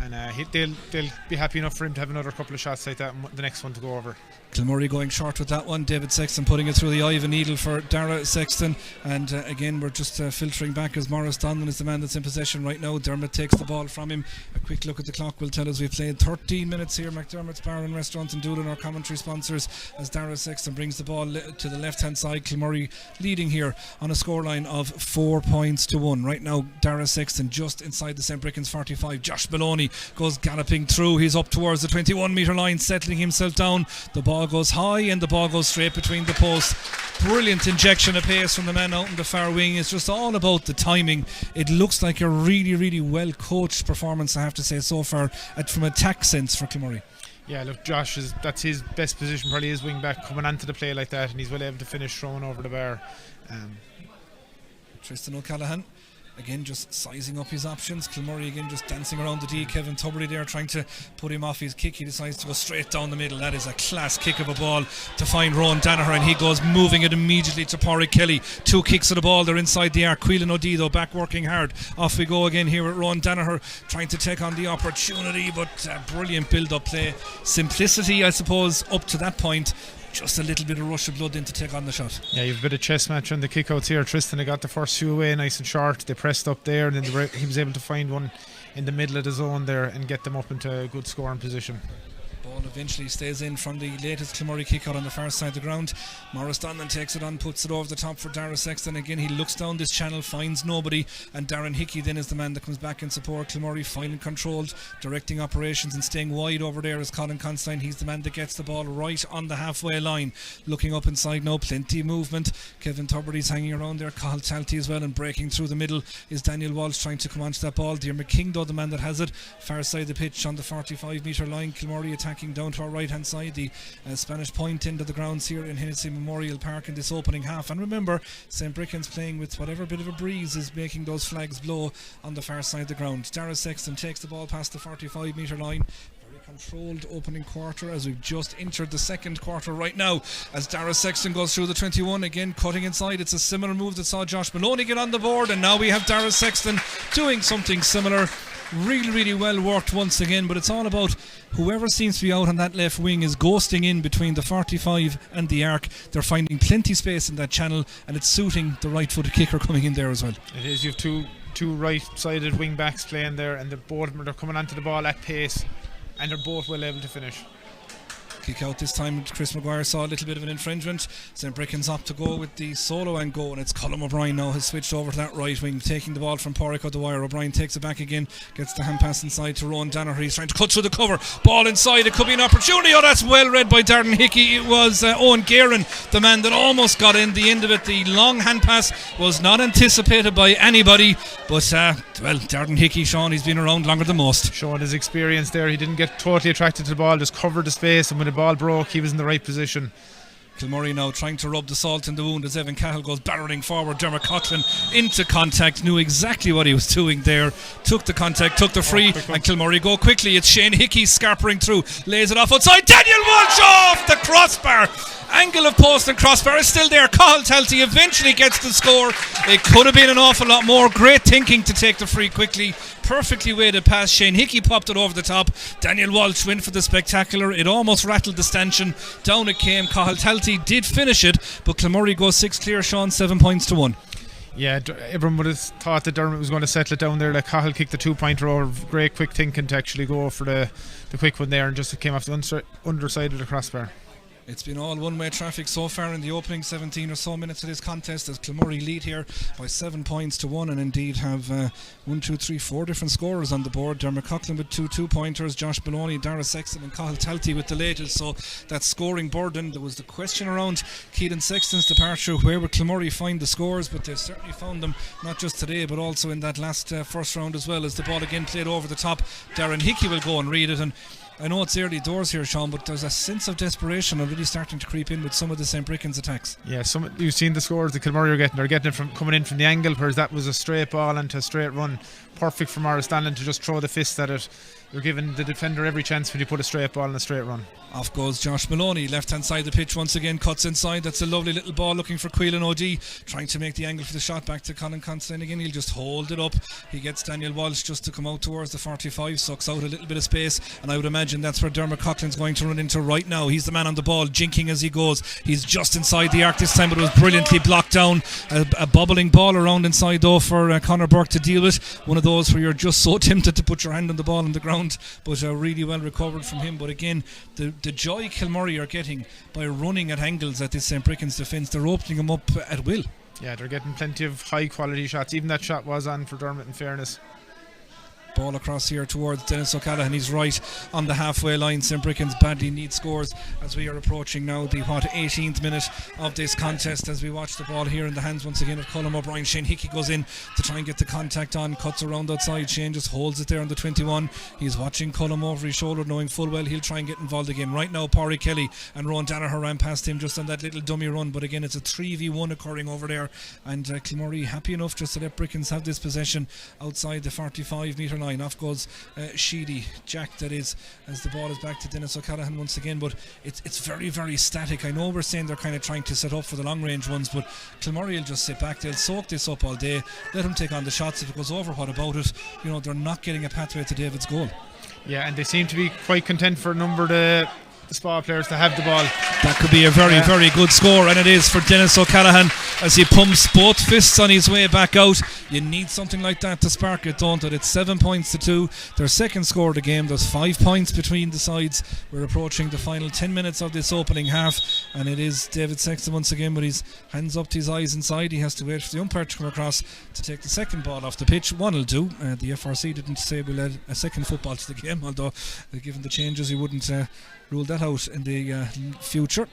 and they'll be happy enough for him to have another couple of shots like that and the next one to go over. Kilmurry going short with that one. David Sexton putting it through the eye of a needle for Dara Sexton, and again we're just filtering back as Maurice Donlan is the man that's in possession right now. Dermot takes the ball from him. A quick look at the clock will tell us we've played 13 minutes here. McDermott's Bar and Restaurant and Doolin, our commentary sponsors, as Dara Sexton brings the ball to the left hand side. Kilmurry leading here on a scoreline of 4 points to 1 right now. Dara Sexton just inside the St. Breckans 45. Josh Maloney goes galloping through. He's up towards the 21 metre line, settling himself down. The ball goes high and the ball goes straight between the posts. Brilliant injection of pace from the man out in the far wing. It's just all about the timing. It looks like a really, really well coached performance, I have to say, so far from attack sense for Kilmurry. Yeah, look, Josh, that's his best position, probably his wing back, coming onto the play like that, and he's well able to finish throwing over the bar. Tristan O'Callaghan again just sizing up his options. Kilmurry again just dancing around the D. Kevin Tubridy there trying to put him off his kick. He decides to go straight down the middle. That is a class kick of a ball to find Rowan Danaher, and he goes moving it immediately to Pádraig Kelly. 2 kicks of the ball, they're inside the arc. Quillan O'Dea though back working hard. Off we go again here with Rowan Danaher trying to take on the opportunity, but brilliant build up play. Simplicity, I suppose, up to that point. Just a little bit of rush of blood in to take on the shot. Yeah, you've a bit of chess match on the kickouts here. Tristan got the first few away nice and short. They pressed up there, and then he was able to find one in the middle of the zone there and get them up into a good scoring position. Ball eventually stays in from the latest Kilmurry kick out on the far side of the ground. Maurice Donlan takes it on, puts it over the top for Dara Sexton. Again, he looks down this channel, finds nobody, and Darren Hickey then is the man that comes back in support. Kilmurry fine and controlled, directing operations and staying wide over there is Colin Constantine. He's the man that gets the ball right on the halfway line. Looking up inside now, plenty of movement. Kevin Tubridy's hanging around there, Cathal Talty as well, and breaking through the middle is Daniel Walsh trying to come onto that ball. Diarmaid King though the man that has it, far side of the pitch on the 45 metre line. Kilmurry attacking down to our right hand side, the Spanish point into the grounds here in Hennessy Memorial Park in this opening half. And remember, St. Breckans playing with whatever bit of a breeze is making those flags blow on the far side of the ground. Dara Sexton takes the ball past the 45 metre line. Very controlled opening quarter as we've just entered the second quarter right now, as Dara Sexton goes through the 21 again, cutting inside. It's a similar move that saw Josh Maloney get on the board, and now we have Dara Sexton doing something similar. Really, really well worked once again, but it's all about whoever seems to be out on that left wing is ghosting in between the 45 and the arc. They're finding plenty space in that channel, and it's suiting the right-footed kicker coming in there as well. It is. You have two right-sided wing backs playing there, and both of them are coming onto the ball at pace, and they're both well able to finish. Kick out this time. Chris Maguire saw a little bit of an infringement. St. Breckans up to go with the solo and go, and it's Colm O'Brien now has switched over to that right wing, taking the ball from Pádraig O'Dwyer. O'Brien takes it back again, gets the hand pass inside to Rowan Danaher. He's trying to cut through the cover, ball inside, it could be an opportunity. Oh, that's well read by Darren Hickey. It was Owen Guerin, the man that almost got in the end of it. The long hand pass was not anticipated by anybody, but Darren Hickey, Sean, he's been around longer than most. Showing his experience there, he didn't get totally attracted to the ball, just covered the space, and when the ball broke, he was in the right position. Kilmurry now trying to rub the salt in the wound as Evan Cahill goes barreling forward. Dermot Coughlin into contact, knew exactly what he was doing there, took the contact, took the free, and Kilmurry go quickly. It's Shane Hickey scarpering through, lays it off outside. Daniel Walsh off the crossbar. Angle of post and crossbar is still there. Cathal Talty eventually gets the score. It could have been an awful lot more. Great thinking to take the free quickly. Perfectly weighted pass. Shane Hickey popped it over the top. Daniel Walsh went for the spectacular. It almost rattled the stanchion. Down it came. Cathal Talty did finish it, but Kilmurry goes 6 clear, Sean, 7 points to 1. Yeah, everyone would have thought that Dermot was going to settle it down there. Like Cahill kicked the 2-pointer over. Great quick thinking to actually go for the quick one there, and just came off the underside of the crossbar. It's been all one-way traffic so far in the opening 17 or so minutes of this contest, as Kilmurry lead here by 7 points to 1, and indeed have 4 different scorers on the board. Dermot Coughlin with 2 2-pointers, Josh Maloney, Dara Sexton and Cahill Talty with the latest, so that scoring burden. There was the question around Keelan Sexton's departure, where would Kilmurry find the scores, but they've certainly found them, not just today but also in that last first round as well, as the ball again played over the top. Darren Hickey will go and read it, and I know it's early doors here, Sean, but there's a sense of desperation already starting to creep in with some of the St. Breckans attacks. Yeah, you've seen the scores that Kilmurry are getting. They're getting it from coming in from the angle, whereas that was a straight ball into a straight run. Perfect for Morris Stanley to just throw the fist at it. You're giving the defender every chance when you put a straight ball in a straight run. Off goes Josh Maloney, left hand side of the pitch once again, cuts inside. That's a lovely little ball looking for Quillan O'D, trying to make the angle for the shot back to Colin Constantine again. He'll just hold it up. He gets Daniel Walsh just to come out towards the 45, sucks out a little bit of space, and I would imagine that's where Dermot Coughlin's going to run into right now. He's the man on the ball, jinking as he goes. He's just inside the arc this time, but it was brilliantly blocked down. A bubbling ball around inside though for Conor Burke to deal with. One of those where you're just so tempted to put your hand on the ball on the ground, but really well recovered from him. But again, the joy Kilmurry are getting by running at angles at this St. Breckans defence, they're opening them up at will. Yeah, they're getting plenty of high quality shots. Even that shot was on for Dermot, in fairness. Ball across here towards Dennis O'Callaghan. He's right on the halfway line. St. Breckans badly need scores as we are approaching now the 18th minute of this contest, as we watch the ball here in the hands once again of Colm O'Brien. Shane Hickey goes in to try and get the contact on, cuts around outside. Shane just holds it there on the 21. He's watching Colm over his shoulder, knowing full well he'll try and get involved again. Right now Pádraig Kelly and Rowan Danaher ran past him just on that little dummy run, but again it's a 3v1 occurring over there, and Kilmurry happy enough just to let Breckans have this possession outside the 45 metre line. Off goes Sheedy, Jack that is, as the ball is back to Dennis O'Callaghan once again, but it's very, very static. I know we're saying they're kind of trying to set up for the long range ones, but Kilmurry will just sit back. They'll soak this up all day, let them take on the shots. If it goes over, what about it? You know, they're not getting a pathway to David's goal. Yeah, and they seem to be quite content for a number of the SPA players to have the ball. That could be a very, very good score, and it is for Dennis O'Callaghan as he pumps both fists on his way back out. You need something like that to spark it, don't it? It's 7 points to 2, their second score of the game. There's 5 points between the sides. We're approaching the final 10 minutes of this opening half, and it is David Sexton once again with his hands up to his eyes inside. He has to wait for the umpire to come across to take the second ball off the pitch. One will do. The FRC didn't say we'll add a second football to the game, although given the changes he wouldn't rule that out in the future.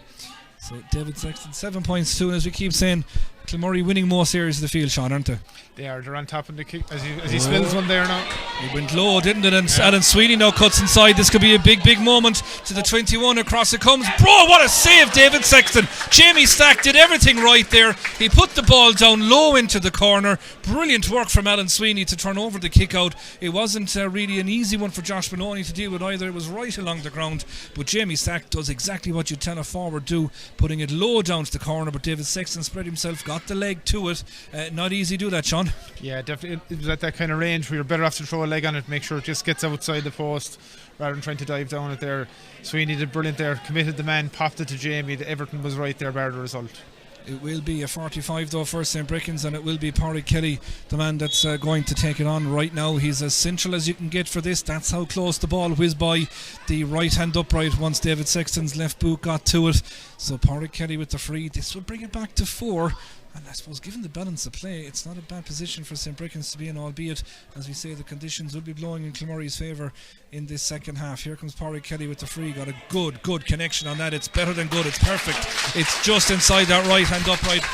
So David Sexton 7 points to 2, and as we keep saying, Kilmurry winning most areas of the field, Sean, aren't they? They're on top of the kick as he spills one there now. He went low, didn't it? And Alan Sweeney now cuts inside. This could be a big moment to the 21. Across it comes. Bro, what a save, David Sexton. Jamie Stack did everything right there. He put the ball down low into the corner. Brilliant work from Alan Sweeney to turn over the kick out. It wasn't really an easy one for Josh Maloney to deal with either. It was right along the ground, but Jamie Stack does exactly what you tell a forward do, putting it low down to the corner. But David Sexton spread himself, got the leg to it. Not easy to do that, Sean. Yeah, definitely. It was at that kind of range where you're better off to throw a leg on it, make sure it just gets outside the post rather than trying to dive down it there. Sweeney did brilliant there, committed the man, popped it to Jamie. Everton was right there, bar the result. It will be a 45 though for St. Breckans, and it will be Pádraig Kelly, the man that's going to take it on right now. He's as central as you can get for this. That's how close the ball whizzed by the right hand upright once David Sexton's left boot got to it. So Pádraig Kelly with the free. This will bring it back to 4. And I suppose given the balance of play, it's not a bad position for St. Breckans to be in, albeit, as we say, the conditions will be blowing in Kilmurry's favour in this second half. Here comes Pádraig Kelly with the free. Got a good connection on that. It's better than good. It's perfect. It's just inside that right hand upright.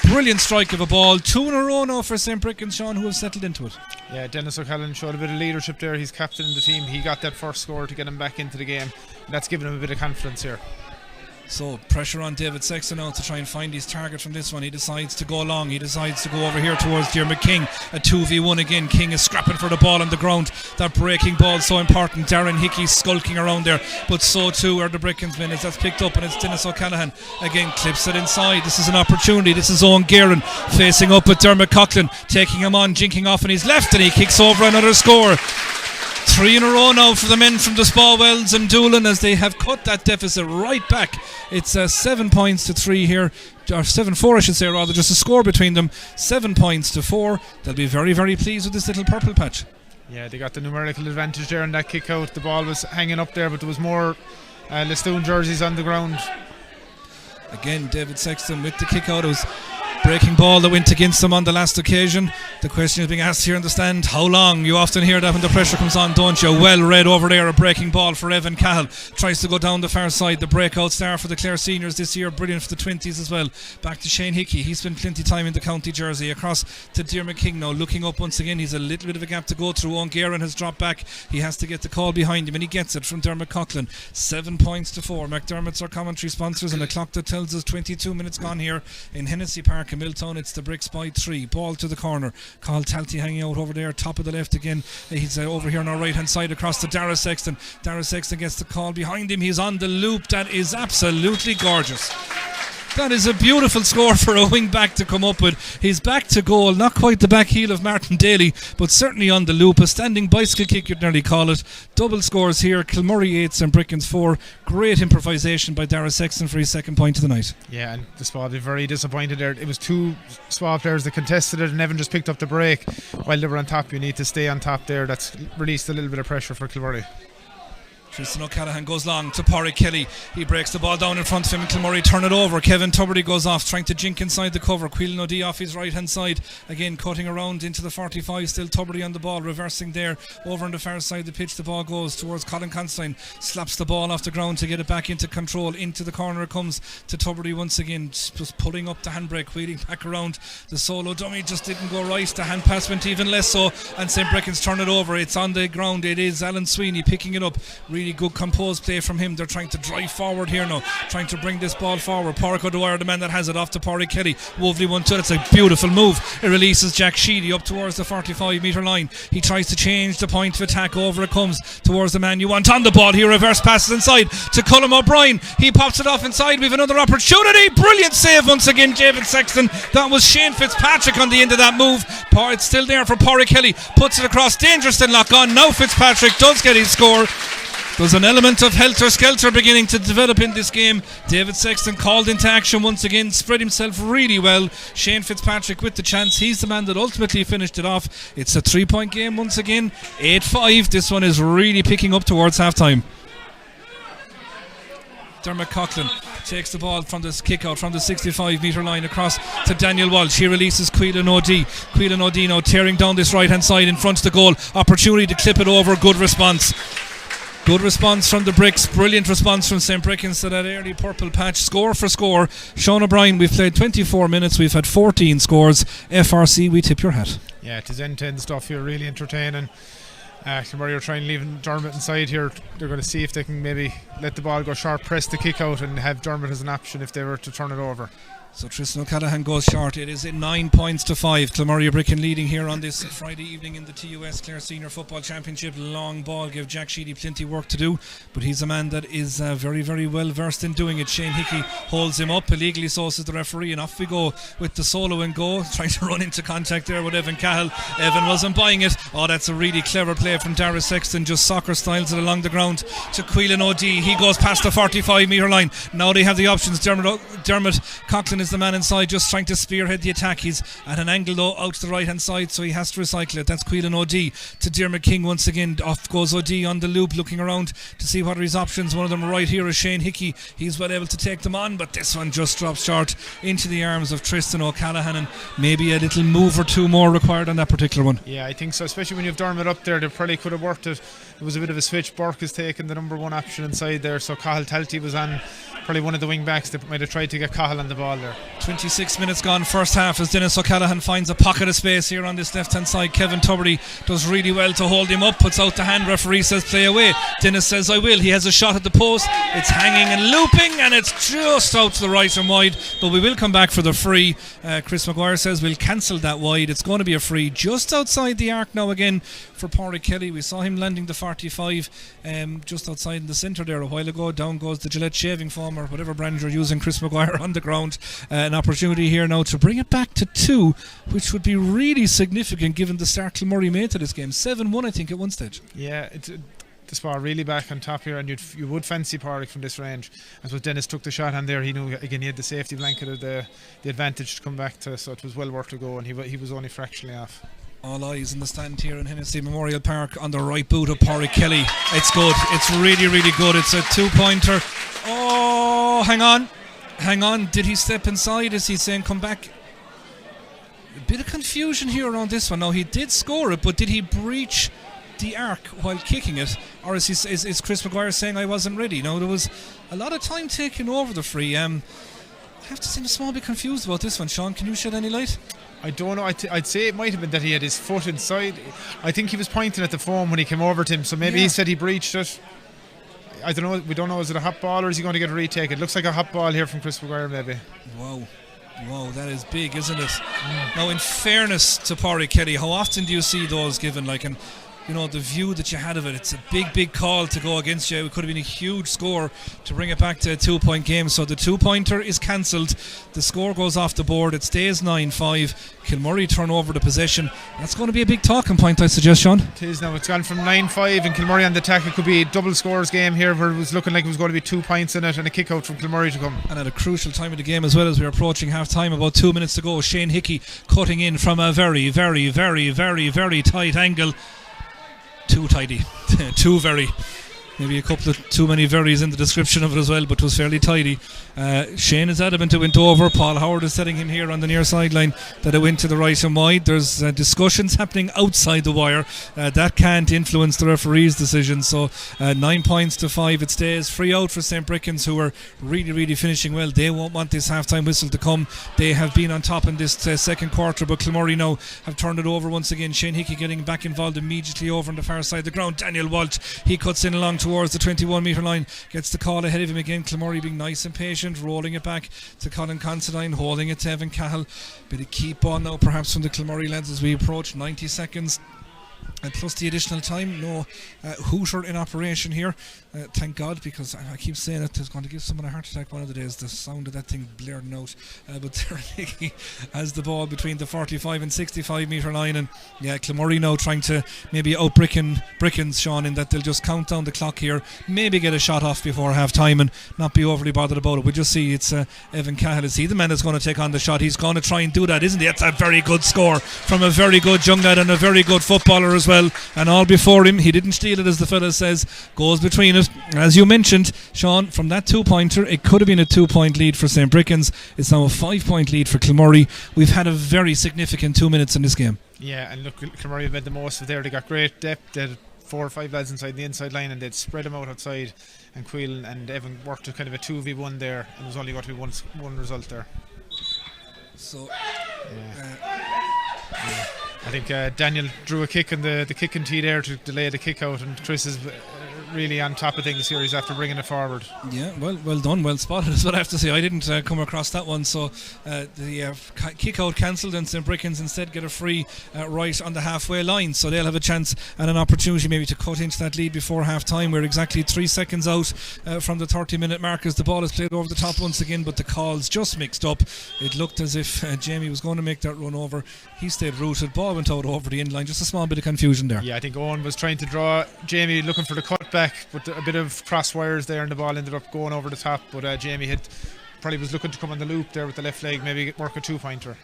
Brilliant strike of a ball. 2 in a row now for St. Breckans, Sean, who have settled into it. Yeah, Dennis O'Callaghan showed a bit of leadership there. He's captain in the team. He got that first score to get him back into the game, and that's given him a bit of confidence here. So pressure on David Sexton now to try and find his target from this one. He decides to go long. He decides to go over here towards Diarmuid King. A 2v1 again. King is scrapping for the ball on the ground. That breaking ball so important. Darren Hickey's skulking around there, but so too are the Breckans men as that's picked up, and it's Dennis O'Callaghan again, clips it inside. This is an opportunity. This is Owen Guerin facing up with Dermot Coughlin, taking him on, jinking off on his left, and he kicks over another score. 3 in a row now for the men from the Spawwells and Doolin as they have cut that deficit right back. It's 7 points to 3 here, or 7-4 I should say rather, just a score between them. 7 points to 4. They'll be very, very pleased with this little purple patch. Yeah, they got the numerical advantage there on that kick out. The ball was hanging up there, but there was more Listoon jerseys on the ground. Again, David Sexton with the kick out. It was breaking ball that went against them on the last occasion. The question is being asked here in the stand, how long? You often hear that when the pressure comes on, don't you? Well read over there, a breaking ball for Evan Cahill. Tries to go down the far side. The breakout star for the Clare seniors this year, brilliant for the 20s as well. Back to Shane Hickey. He spent plenty of time in the county jersey. Across to Diarmuid King now, looking up once again. He's a little bit of a gap to go through. Owen Guerin has dropped back. He has to get the call behind him, and he gets it from Dermot Coughlin. 7 points to 4. McDermott's our commentary sponsors, and a clock that tells us 22 minutes gone here in Hennessy Park in Milltown. It's the Bricks by 3. Ball to the corner. Carl Talty hanging out over there, top of the left again. He's over here on our right hand side across to Dara Sexton. Dara Sexton gets the call behind him. He's on the loop. That is absolutely gorgeous. That is a beautiful score for a wing back to come up with. He's back to goal, not quite the back heel of Martin Daly, but certainly on the loop. A standing bicycle kick, you'd nearly call it. Double scores here, Kilmurry 8 and Breckans 4. Great improvisation by Dara Sexton for his second point of the night. Yeah, and the Spa be very disappointed there. It was 2 Spa players that contested it, and Evan just picked up the break while they were on top. You need to stay on top there. That's released a little bit of pressure for Kilmurry. Tristan O'Callaghan goes long to Pádraig Kelly. He breaks the ball down in front of him and Kilmurry turn it over. Kevin Tubridy goes off, trying to jink inside the cover. Quillan O'Dea off his right hand side, again cutting around into the 45. Still Tubridy on the ball, reversing there over on the far side of the pitch. The ball goes towards Colin Constantine, slaps the ball off the ground to get it back into control. Into the corner it comes to Tubridy once again, just pulling up the handbrake, wheeling back around. The solo dummy just didn't go right. The hand pass went even less so, and St. Breckans turn it over. It's on the ground. It is Alan Sweeney picking it up. Really good composed play from him. They're trying to drive forward here now, trying to bring this ball forward. Pádraig O'Dwyer, the man that has it, off to Pádraig Kelly. Woefully 1-2. It's a beautiful move. It releases Jack Sheedy up towards the 45 metre line. He tries to change the point of attack. Over it comes towards the man you want on the ball. He reverse passes inside to Colm O'Brien. He pops it off inside. We have another opportunity. Brilliant save once again, David Sexton. That was Shane Fitzpatrick on the end of that move. It's still there for Pádraig Kelly. Puts it across. Dangerous and lock on. Now Fitzpatrick does get his score. There's an element of helter-skelter beginning to develop in this game. David Sexton called into action once again, spread himself really well. Shane Fitzpatrick with the chance. He's the man that ultimately finished it off. It's a 3-point game once again. 8-5. This one is really picking up towards half-time. Dermot Coughlin takes the ball from this kick out from the 65 metre line across to Daniel Walsh. He releases Quillan O'Dea. Quillan O'Dea now tearing down this right hand side in front of the goal. Opportunity to clip it over. Good response. Good response from the Bricks. Brilliant response from St. Breckans to that early purple patch. Score for score. Sean O'Brien, we've played 24 minutes. We've had 14 scores. FRC, we tip your hat. Yeah, it is end-to-end stuff here. Really entertaining. Kilmurry are trying to leave Dermot inside here. They're going to see if they can maybe let the ball go sharp, press the kick out, and have Dermot as an option if they were to turn it over. So Tristan O'Callaghan goes short. It is 9 points to 5. Kilmurry Ibrickane leading here on this Friday evening in the TUS Clare Senior Football Championship. Long ball give Jack Sheedy plenty work to do, but he's a man that is very, very well versed in doing it. Shane Hickey holds him up, illegally so says the referee, and off we go with the solo and go, trying to run into contact there with Evan Cahill. Evan wasn't buying it. Oh, that's a really clever play from Dara Sexton, just soccer styles it along the ground to Quillan O'Dea. He goes past the 45 metre line. Now they have the options. Dermot Coughlin is the man inside, just trying to spearhead the attack. He's at an angle though out to the right hand side, so he has to recycle it. That's Quillan O'Dea to Diarmuid King once again. Off goes O'Dea on the loop, looking around to see what are his options. One of them right here is Shane Hickey. He's well able to take them on, but this one just drops short into the arms of Tristan O'Callaghan, and maybe a little move or two more required on that particular one. Yeah, I think so, especially when you have Dermot up there. They probably could have worked it. It was a bit of a switch. Burke has taken the number one option inside there, so Cahill Talty was on probably one of the wing backs that might have tried to get Cahill on the ball there. 26 minutes gone first half as Dennis O'Callaghan finds a pocket of space here on this left hand side. Kevin Tubridy does really well to hold him up, puts out the hand. Referee says play away. Dennis says I will. He has a shot at the post. It's hanging and looping, and it's just out to the right and wide, but we will come back for the free. Chris Maguire says we'll cancel that wide. It's going to be a free just outside the arc now again for Pádraig Kelly. We saw him landing the 45 just outside in the centre there a while ago. Down goes the Gillette shaving foam or whatever brand you're using, Chris Maguire on the ground. An opportunity here now to bring it back to 2, which would be really significant given the start Kilmurry made to this game. 7-1 I think at one stage. Yeah, it's the Spar really back on top here, and you would fancy Pádraig from this range. I suppose Dennis took the shot on there. He knew again he had the safety blanket of the advantage to come back to, so it was well worth a go, and he was only fractionally off. All eyes in the stand here in Hennessy Memorial Park on the right boot of Pádraig Kelly. It's good. It's really, really good. It's a 2-pointer. Oh, hang on. Did he step inside? Is he saying come back? A bit of confusion here around this one. Now, he did score it, but did he breach the arc while kicking it, or is Chris Maguire saying I wasn't ready? No, there was a lot of time taken over the free. I have to seem a small bit confused about this one. Sean, can you shed any light? I don't know. I'd say it might have been that he had his foot inside. I think he was pointing at the foam when he came over to him, so maybe he said he breached it. I don't know. We don't know. Is it a hot ball or is he going to get a retake? It looks like a hot ball here from Chris Maguire maybe. Wow, that is big, isn't it? Now, in fairness to Pádraig Kelly, how often do you see those given? Like, and you know, the view that you had of it, it's a big call to go against you. It could have been a huge score to bring it back to a 2-point game. So the 2-pointer is cancelled. The score goes off the board. It stays 9-5. Kilmurry turn over the possession. That's going to be a big talking point, I suggest, Sean. It is now. It's gone from 9-5 and Kilmurry on the attack. It could be a double scores game here where it was looking like it was going to be 2 points in it and a kick out from Kilmurry to come. And at a crucial time of the game as well, as we're approaching half time, about 2 minutes to go, Shane Hickey cutting in from a very tight angle. Too tidy. Too very. Maybe a couple of too many veries in the description of it as well, but it was fairly tidy. Shane is adamant it went over. Paul Howard is setting him here on the near sideline that it went to the right and wide. There's discussions happening outside the wire. That can't influence the referee's decision. So 9 points to 5 it stays. Free out for St. Breckans, who are really finishing well. They won't want this half-time whistle to come. They have been on top in this second quarter, but Kilmurry now have turned it over once again. Shane Hickey getting back involved immediately over on the far side of the ground. Daniel Walsh, he cuts in along towards the 21 metre line, gets the call ahead of him again. Kilmurry being nice and patient, rolling it back to Colin Considine, holding it to Evan Cahill. Bit of keep on now perhaps from the Kilmurry lads as we approach 90 seconds and plus the additional time. No hooter in operation here, thank God, because I keep saying it, it's going to give someone a heart attack one of the days, the sound of that thing blaring out. But Hickey has the ball between the 45 and 65 metre line, and Kilmurry now trying to maybe out Breckans, Sean, in that they'll just count down the clock here, maybe get a shot off before half time and not be overly bothered about it. We just see it's Evan Cahill, is he the man that's going to take on the shot? He's going to try and do that, isn't he? That's a very good score from a very good young lad and a very good footballer as well, and all before him. He didn't steal it, as the fella says, goes between it. As you mentioned, Sean, from that 2-pointer, it could have been a 2-point lead for St. Breckans. It's now a 5-point lead for Kilmurry. We've had a very significant 2 minutes in this game. Yeah, and look, Kilmurry have made the most of there. They got great depth. They had 4 or 5 lads inside the inside line, and they'd spread them out outside, and Quillen and Evan worked to kind of a 2v1 there, and it was only got to be one result there. So I think Daniel drew a kick in the kicking tee there to delay the kick out, and Chris is really on top of things here. He's after bringing it forward. Yeah, well done, well spotted is what I have to say. I didn't come across that one. So the kick out cancelled, and St. Breckans instead get a free right on the halfway line, so they'll have a chance and an opportunity maybe to cut into that lead before half time. We're exactly 3 seconds out from the 30-minute mark as the ball is played over the top once again, but the calls just mixed up. It looked as if Jamie was going to make that run over. He stayed rooted, ball went out over the end line. Just a small bit of confusion there. Yeah, I think Owen was trying to draw Jamie looking for the cutback, but a bit of cross wires there, and the ball ended up going over the top. But Jamie probably was looking to come on the loop there with the left leg, maybe work a 2-pointer.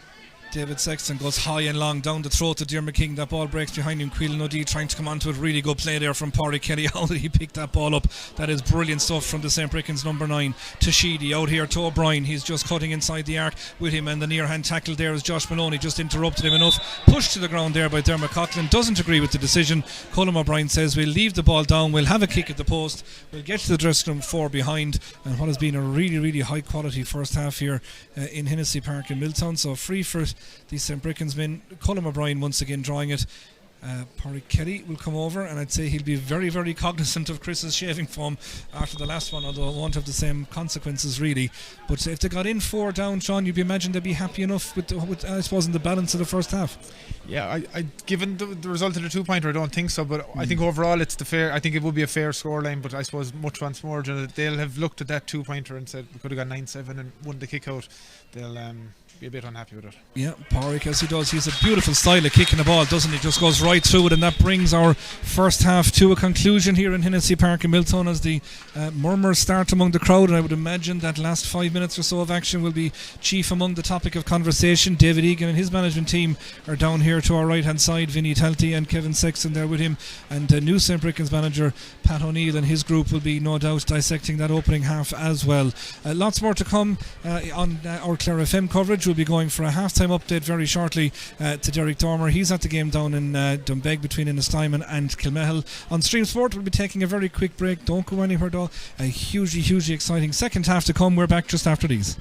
David Sexton goes high and long down the throat of Diarmuid King. That ball breaks behind him. Quillen O'Dea trying to come onto it. Really good play there from Pádraig Kelly. How did he pick that ball up? That is brilliant stuff from the St. Breckans number 9 to Sheedy. Out here to O'Brien. He's just cutting inside the arc with him, and the near hand tackle there is Josh Maloney. Just interrupted him enough. Pushed to the ground there by Dermot Coughlin. Doesn't agree with the decision. Colm O'Brien says we'll leave the ball down. We'll have a kick at the post. We'll get to the dressing room 4 behind. And what has been a really high quality first half here in Hennessy Park in Milltown. So free for the St. Breckans men. Colm O'Brien once again drawing it. Pádraig Kelly will come over, and I'd say he'll be very, very cognizant of Chris's shaving foam after the last one, although it won't have the same consequences really. But if they got in 4 down, Sean, you'd imagine they'd be happy enough with I suppose in the balance of the first half. Yeah, I given the result of the 2-pointer, I don't think so, but I think overall it's I think it would be a fair scoreline, but I suppose much once more they'll have looked at that 2-pointer and said we could have got 9-7 and won the kick out. They'll be a bit unhappy with it. Yeah, Pádraig, as he does, he's a beautiful style of kicking the ball, doesn't he? Just goes right through it, and that brings our first half to a conclusion here in Hennessy Park in Miltown as the murmurs start among the crowd, and I would imagine that last 5 minutes or so of action will be chief among the topic of conversation. David Egan and his management team are down here to our right hand side, Vinny Talty and Kevin Sexton there with him, and new St. Breckans manager Pat O'Neill and his group will be no doubt dissecting that opening half as well. Lots more to come on our Clare FM coverage. We'll be going for a half-time update very shortly to Derek Dormer. He's at the game down in Dunbeg between Innistimon and Kilmehel. On Stream Sport, we'll be taking a very quick break. Don't go anywhere though. A hugely exciting second half to come. We're back just after these.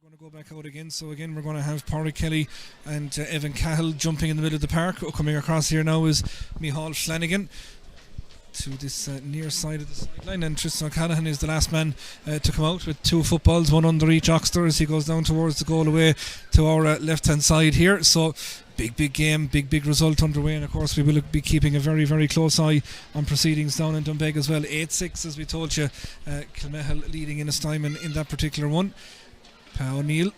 Going to go back out again, so again we're going to have Pádraig Kelly and Evan Cahill jumping in the middle of the park. Coming across here now is Micheál Flanagan to this near side of the sideline, and Tristan O'Callaghan is the last man to come out with 2 footballs, one under each oxter as he goes down towards the goal away to our left hand side here. So big game, big result underway, and of course we will be keeping a very close eye on proceedings down in Doonbeg as well. 8-6 as we told you, Kilmehel leading in his time in that particular one. Pa O'Neill,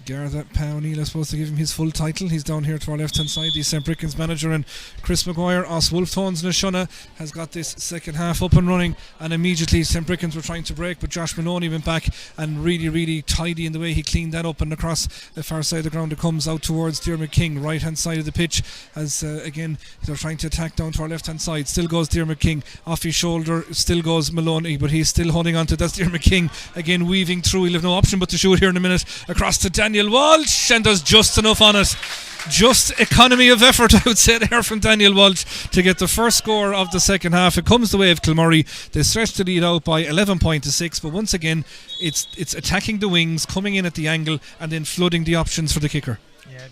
Garda Pa O'Neill is supposed to give him his full title. He's down here to our left hand side, the St. Breckans manager, and Chris Maguire, Os Wolftones Nashuna has got this second half up and running, and immediately St. Breckans were trying to break, but Josh Maloney went back and really tidy in the way he cleaned that up, and across the far side of the ground it comes out towards Diarmuid King, right hand side of the pitch, as again they're trying to attack down to our left hand side. Still goes Diarmuid King, off his shoulder still goes Maloney, but he's still holding on to it. That's Diarmuid King again weaving through. He'll have no option but to shoot here in a minute, across to Daniel Walsh, and does just enough on it. Just economy of effort, I would say, there from Daniel Walsh to get the first score of the second half. It comes the way of Kilmurry. They stretch the lead out by 11 points to 6, but once again it's attacking the wings, coming in at the angle, and then flooding the options for the kicker. Yeah,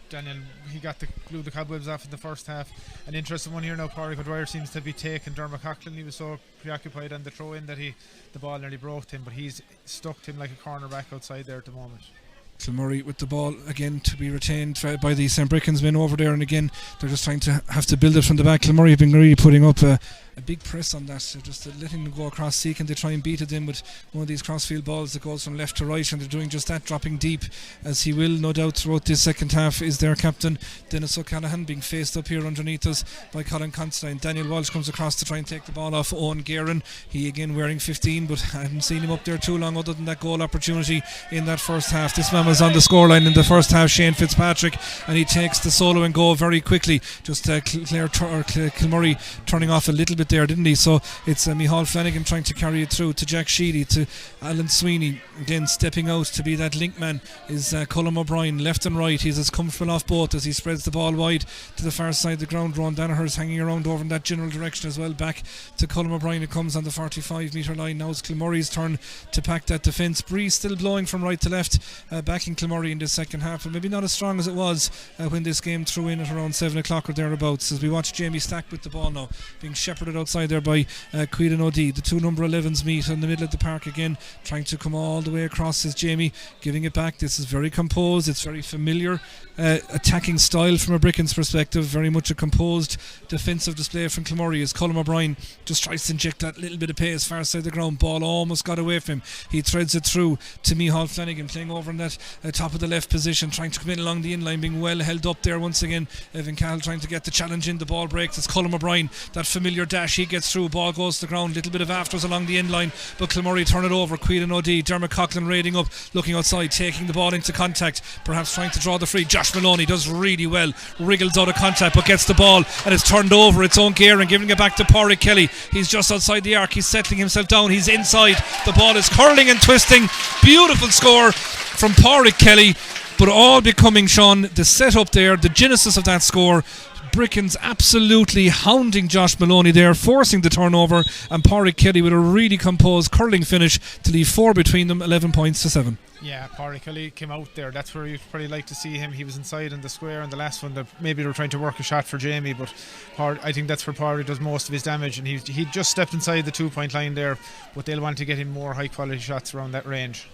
Daniel, he got to glue the cobwebs off in the first half. An interesting one here now. Pádraig O'Dwyer seems to be taking Dermot Coughlin. He was so preoccupied on the throw in that the ball nearly broke him, but he's stuck him like a cornerback outside there at the moment. Kilmurry with the ball again to be retained by the St. Breckans men over there, and again they're just trying to have to build it from the back. Kilmurry have been really putting up a big press on that, just letting them go across, seeking to try and beat it in with one of these crossfield balls that goes from left to right, and they're doing just that, dropping deep, as he will no doubt throughout this second half is their captain Dennis O'Callaghan, being faced up here underneath us by Colin Constantine. Daniel Walsh comes across to try and take the ball off Owen Guerin, he again wearing 15, but I haven't seen him up there too long other than that goal opportunity in that first half. This man was on the scoreline in the first half, Shane Fitzpatrick, and he takes the solo and go very quickly. Just Kilmurry turning off a little bit there, didn't he? So it's Micheál Flanagan trying to carry it through to Jack Sheedy, to Alan Sweeney, again stepping out to be that link man is Colm O'Brien, left and right. He's as comfortable off both as he spreads the ball wide to the far side of the ground. Ron Danaher's hanging around over in that general direction as well. Back to Colm O'Brien, it comes on the 45 metre line. Now it's Kilmurry's turn to pack that defence. Breeze still blowing from right to left, backing Kilmurry in the second half, but maybe not as strong as it was when this game threw in at around 7 o'clock or thereabouts, as we watch Jamie Stack with the ball now being shepherded outside there by Cuidan O'D. The two number 11s meet in the middle of the park again, trying to come all the way across is Jamie, giving it back. This is very composed, it's very familiar attacking style from a Breckans perspective, very much a composed defensive display from Kilmurry, as Colm O'Brien just tries to inject that little bit of pace far side of the ground. Ball almost got away from him, he threads it through to Micheál Flanagan, playing over in that top of the left position, trying to come in along the in-line, being well held up there once again. Evan Cahill trying to get the challenge in, the ball breaks. It's Colm O'Brien, that familiar dash, he gets through, ball goes to the ground, little bit of afters along the in-line, but Kilmurry turn it over. Cuidan O'D, Dermot Coughlin raiding up, looking outside, taking the ball into contact, perhaps trying to draw the free. Josh Maloney does really well, wriggles out of contact but gets the ball, and it's turned over. It's Owen Guerin giving it back to Pádraig Kelly. He's just outside the arc, he's settling himself down, he's inside, the ball is curling and twisting. Beautiful score from Pádraig Kelly, but all becoming, Sean, the setup there, the genesis of that score. Breckans absolutely hounding Josh Maloney there, forcing the turnover, and Pádraig Kelly with a really composed curling finish to leave 4 between them, 11 points to 7. Yeah, Pádraig Kelly came out there. That's where you'd probably like to see him. He was inside in the square in the last one. That maybe they were trying to work a shot for Jamie, but I think that's where Pádraig does most of his damage, and he just stepped inside the 2-point line there, but they'll want to get him more high quality shots around that range.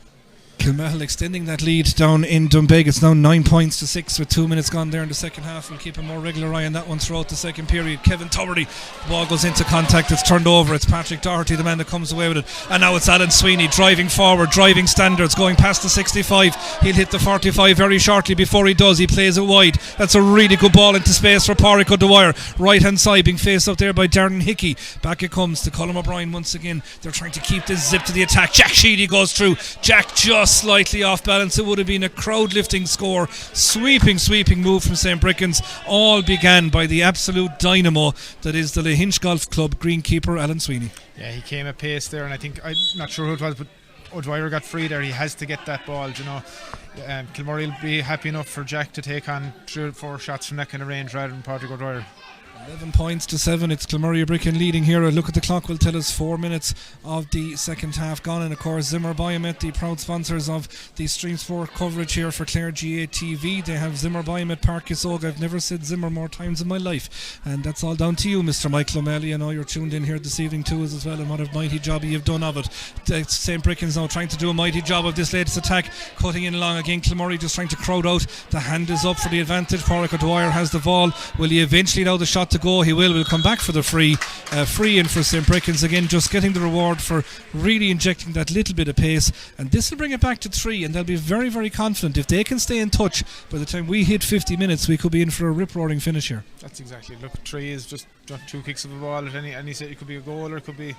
Kilmehel extending that lead down in Doonbeg. It's now 9 points to 6 with 2 minutes gone there in the second half. We'll keep a more regular eye on that one throughout the second period. Kevin Tuberty, the ball goes into contact, it's turned over. It's Patrick Doherty, the man that comes away with it, and now it's Alan Sweeney driving forward, driving standards, going past the 65. He'll hit the 45 very shortly. Before he does, he plays it wide. That's a really good ball into space for Pádraig O'Dwyer, right hand side, being faced up there by Darren Hickey. Back it comes to Colm O'Brien once again. They're trying to keep this zip to the attack. Jack Sheedy goes through. Jack just slightly off balance. It would have been a crowd lifting score. Sweeping move from St. Breckans. All began by the absolute dynamo that is the Lahinch Golf Club greenkeeper Alan Sweeney. Yeah, he came at pace there, and I think, I'm not sure who it was, but O'Dwyer got free there. He has to get that ball, you know. Kilmurry will be happy enough for Jack to take on 3 or 4 shots from that kind of range rather than Pádraig O'Dwyer. 11 points to 7. It's Kilmurry Ibrickane leading here. A look at the clock will tell us 4 minutes of the second half gone. And of course, Zimmer Biomet, the proud sponsors of the Stream Sport coverage here for Clare GA TV. They have Zimmer Biomet Park Yesog. I've never said Zimmer more times in my life. And that's all down to you, Mr. Michael O'Malley. I know you're tuned in here this evening too as well, and what a mighty job you've done of it. St. Brickan's now trying to do a mighty job of this latest attack, cutting in along again. Kilmurry just trying to crowd out. The hand is up for the advantage. Pádraig O'Dwyer has the ball. Will he eventually allow the shot to go? He will come back for the free in for St. Brickan's again, just getting the reward for really injecting that little bit of pace, and this will bring it back to 3, and they'll be very, very confident if they can stay in touch. By the time we hit 50 minutes, we could be in for a rip-roaring finish here. That's exactly it. Look, 3 is just 2 kicks of a ball at any it could be a goal or it could be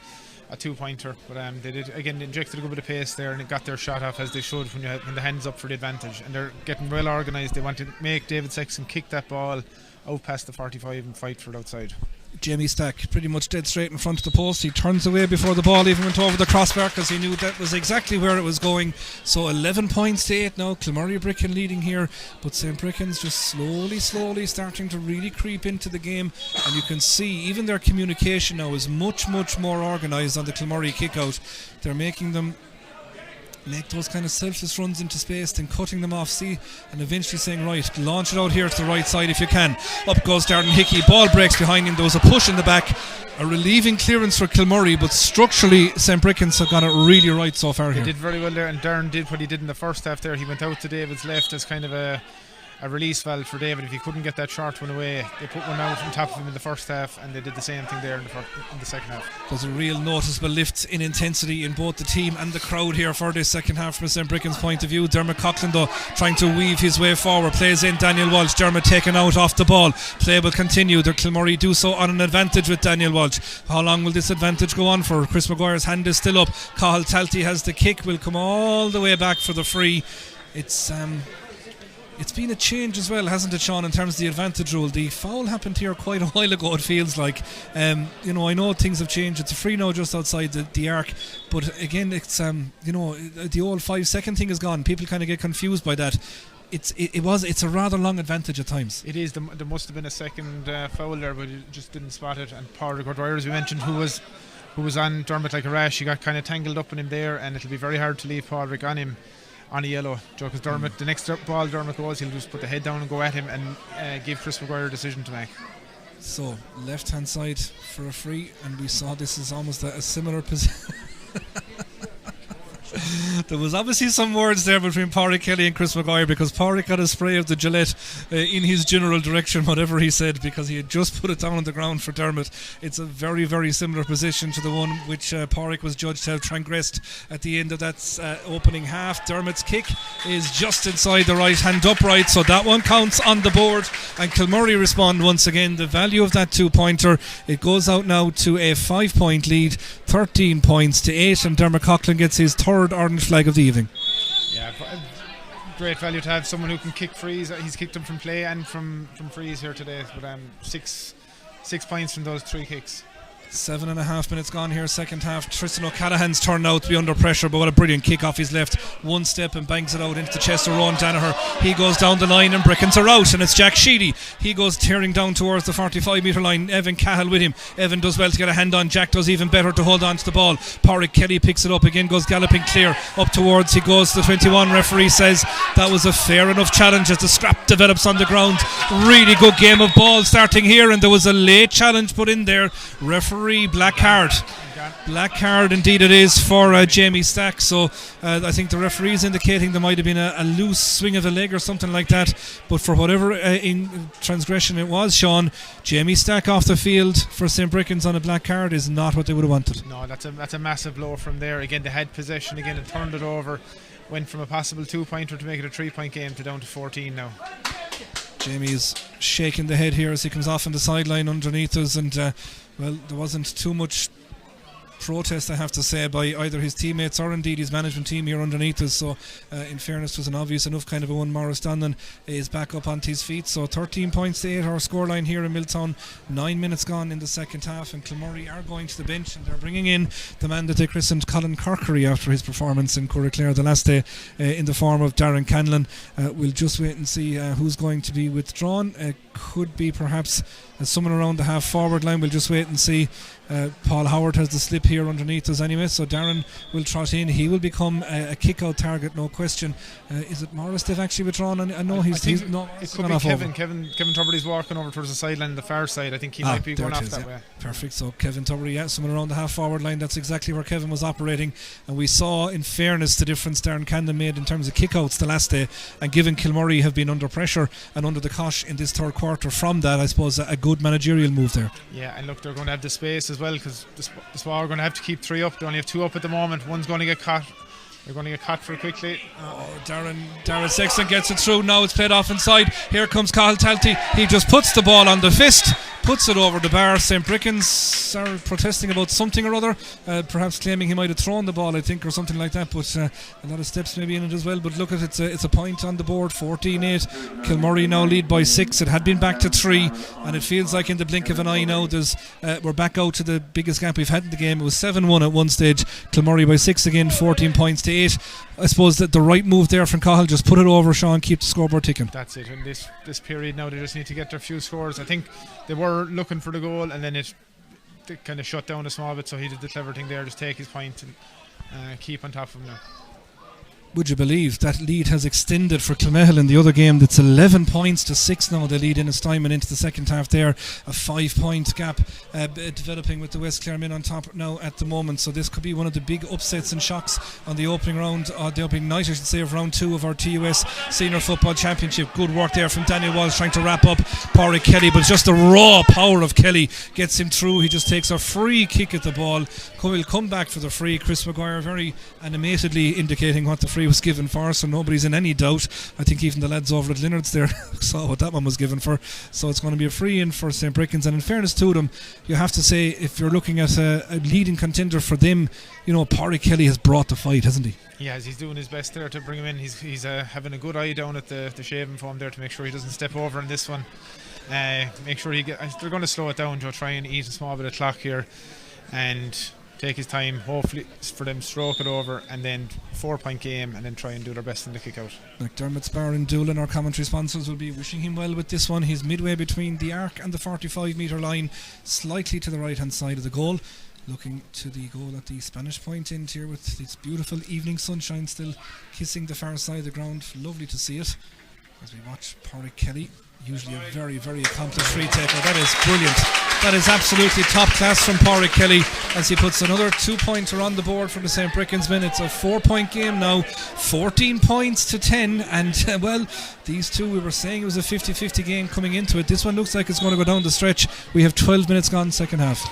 a 2-pointer, but they did again, injected a good bit of pace there, and it got their shot off as they should when the hand's up for the advantage, and they're getting well organised. They want to make David Sexton kick that ball out past the 45 and fight for it outside. Jamie Stack pretty much dead straight in front of the post. He turns away before the ball even went over the crossbar because he knew that was exactly where it was going. So 11 points to 8 now. Kilmurry Ibrickane leading here, but St. Brickan's just slowly starting to really creep into the game, and you can see even their communication now is much more organised on the Kilmurry kick out. They're making them make those kind of selfless runs into space, then cutting them off, and eventually saying, right, launch it out here to the right side if you can. Up goes Darren Hickey, ball breaks behind him. There was a push in the back, a relieving clearance for Kilmurry, but structurally St. Brickan's have got it really right so far here. He did very well there, and Darren did what he did in the first half there. He went out to David's left as kind of a release valve for David. If he couldn't get that short one away, they put one out on top of him in the first half, and they did the same thing there in the second half. There's a real noticeable lift in intensity in both the team and the crowd here for this second half from St. Brickan's point of view. Dermot Coughlin though trying to weave his way forward, plays in Daniel Walsh. Dermot taken out off the ball. Play will continue. The Kilmurry do so on an advantage with Daniel Walsh. How long will this advantage go on for? Chris Maguire's hand is still up. Cathal Talty has the kick, will come all the way back for the free. It's been a change as well, hasn't it, Sean, in terms of the advantage rule? The foul happened here quite a while ago, it feels like. I know things have changed. It's a free now just outside the arc, but again, it's the old 5-second thing is gone. People kind of get confused by that. It's a rather long advantage at times. It is. There must have been a second foul there, but you just didn't spot it. And Pádraig O'Dwyer, as we mentioned, who was on Dermot like a rash, he got kind of tangled up in him there, and it'll be very hard to leave Pádraig on him on a yellow, because Dermot, the next ball Dermot goes, he'll just put the head down and go at him and give Chris Maguire a decision to make. So left hand side for a free, and we saw this is almost a similar position. There was obviously some words there between Pádraig Kelly and Chris Maguire, because Pádraig got a spray of the Gillette in his general direction, whatever he said, because he had just put it down on the ground for Dermot. It's a very, very similar position to the one which Pádraig was judged to have transgressed at the end of that opening half. Dermot's kick is just inside the right hand upright, so that one counts on the board, and Kilmurry respond once again. The value of that 2-pointer, it goes out now to a 5-point lead, 13 points to 8, and Dermot Coughlin gets his third orange flag of the evening. Yeah, great value to have someone who can kick frees. He's kicked them from play and from frees here today, but 6 points from those 3 kicks. 7.5 minutes gone here, second half. Tristan O'Callaghan's turned out to be under pressure, but what a brilliant kick off his left. One step and bangs it out into the chest of Rowan Danaher. He goes down the line and Breckans are out, and it's Jack Sheedy. He goes tearing down towards the 45 metre line. Evan Cahill with him. Evan does well to get a hand on. Jack does even better to hold on to the ball. Pádraig Kelly picks it up again, goes galloping clear up towards, he goes to the 21. Referee says that was a fair enough challenge as the scrap develops on the ground. Really good game of ball starting here, and there was a late challenge put in there. Referee black card indeed it is for Jamie Stack. So I think the referee is indicating there might have been a loose swing of the leg or something like that, but for whatever in transgression it was, Sean, Jamie Stack off the field for St. Brickan's on a black card is not what they would have wanted. No, that's a massive blow from there. Again, they had possession again and turned it over, went from a possible 2-pointer to make it a 3-point game to down to 14 now. Jamie is shaking the head here as he comes off on the sideline underneath us, and well, there wasn't too much protest, I have to say, by either his teammates or indeed his management team here underneath us. So in fairness, it was an obvious enough kind of a one. Maurice Donnan is back up onto his feet, so 13 points to 8 our scoreline here in Milltown. 9 minutes gone in the second half, and Kilmurry are going to the bench, and they're bringing in the man that they christened Colin Corkery after his performance in Clare the last day in the form of Darren Canlon. We'll just wait and see who's going to be withdrawn. could be perhaps someone around the half forward line. We'll just wait and see. Paul Howard has the slip here underneath us anyway, so Darren will trot in. He will become a kick-out target, no question. Is it Morris they've actually withdrawn? I know he's not. It could be Kevin Tuberty's walking over towards the sideline on the far side. I think he might be going off that way. Perfect. So Kevin Tuberty, someone around the half forward line. That's exactly where Kevin was operating, and we saw, in fairness, the difference Darren Camden made in terms of kick-outs the last day, and given Kilmurry have been under pressure and under the cosh in this third quarter from that, I suppose a good managerial move there. Yeah, and look, they're going to have the space as well, because the Spa are going to have to keep 3 up. They only have 2 up at the moment. One's going to get caught. They're going to get caught very quickly. Darren Sexton gets it through. Now it's played off inside. Here comes Cathal Talty. He just puts the ball on the fist, puts it over the bar. St. Breckans are protesting about something or other, perhaps claiming he might have thrown the ball, I think, or something like that, but a lot of steps maybe in it as well. But look at it, it's a point on the board, 14-8. Kilmurry now lead by 6. It had been back to 3, and it feels like in the blink of an eye now we're back out to the biggest gap we've had in the game. It was 7-1 at one stage. Kilmurry by 6 again, 14 points to 8. I suppose that the right move there from Cathal, just put it over, Sean, keep the scoreboard ticking. That's it. In this period now, they just need to get their few scores. I think they were looking for the goal, and then it kind of shut down a small bit, so he did the clever thing there, just take his point and keep on top of him now. Would you believe that lead has extended for Clonmel in the other game? That's 11 points to 6 now. They lead in a time and into the second half there. A 5-point gap developing with the West Clare men on top now at the moment. So this could be one of the big upsets and shocks on the opening round, the opening night, I should say, of round 2 of our TUS Senior Football Championship. Good work there from Daniel Walsh trying to wrap up Pádraig Kelly, but just the raw power of Kelly gets him through. He just takes a free kick at the ball. Will come back for the free. Chris Maguire very animatedly indicating what the free was given for, so nobody's in any doubt. I think even the lads over at Leonard's there saw what that one was given for, so it's going to be a free in for St. Breckans. And in fairness to them, you have to say, if you're looking at a leading contender for them, Pádraig Kelly has brought the fight, hasn't he? Yeah, he's doing his best there to bring him in. He's having a good eye down at the shaving foam there to make sure he doesn't step over in this one. Make sure they're going to slow it down, Joe, try and eat a small bit of clock here and take his time, hopefully for them stroke it over, and then 4-point game, and then try and do their best in the kick out. McDermott, Spar and Doolin, our commentary sponsors, will be wishing him well with this one. He's midway between the arc and the 45-metre line, slightly to the right hand side of the goal, looking to the goal at the Spanish point end here with this beautiful evening sunshine still kissing the far side of the ground. Lovely to see it as we watch Pádraig Kelly, usually a very, very accomplished free taker. That is brilliant. That is absolutely top class from Pádraig Kelly as he puts another 2-pointer on the board for the St. Breckans men. It's a 4-point game now, 14 points to 10, and well, these two, we were saying it was a 50-50 game coming into it. This one looks like it's going to go down the stretch. We have 12 minutes gone second half.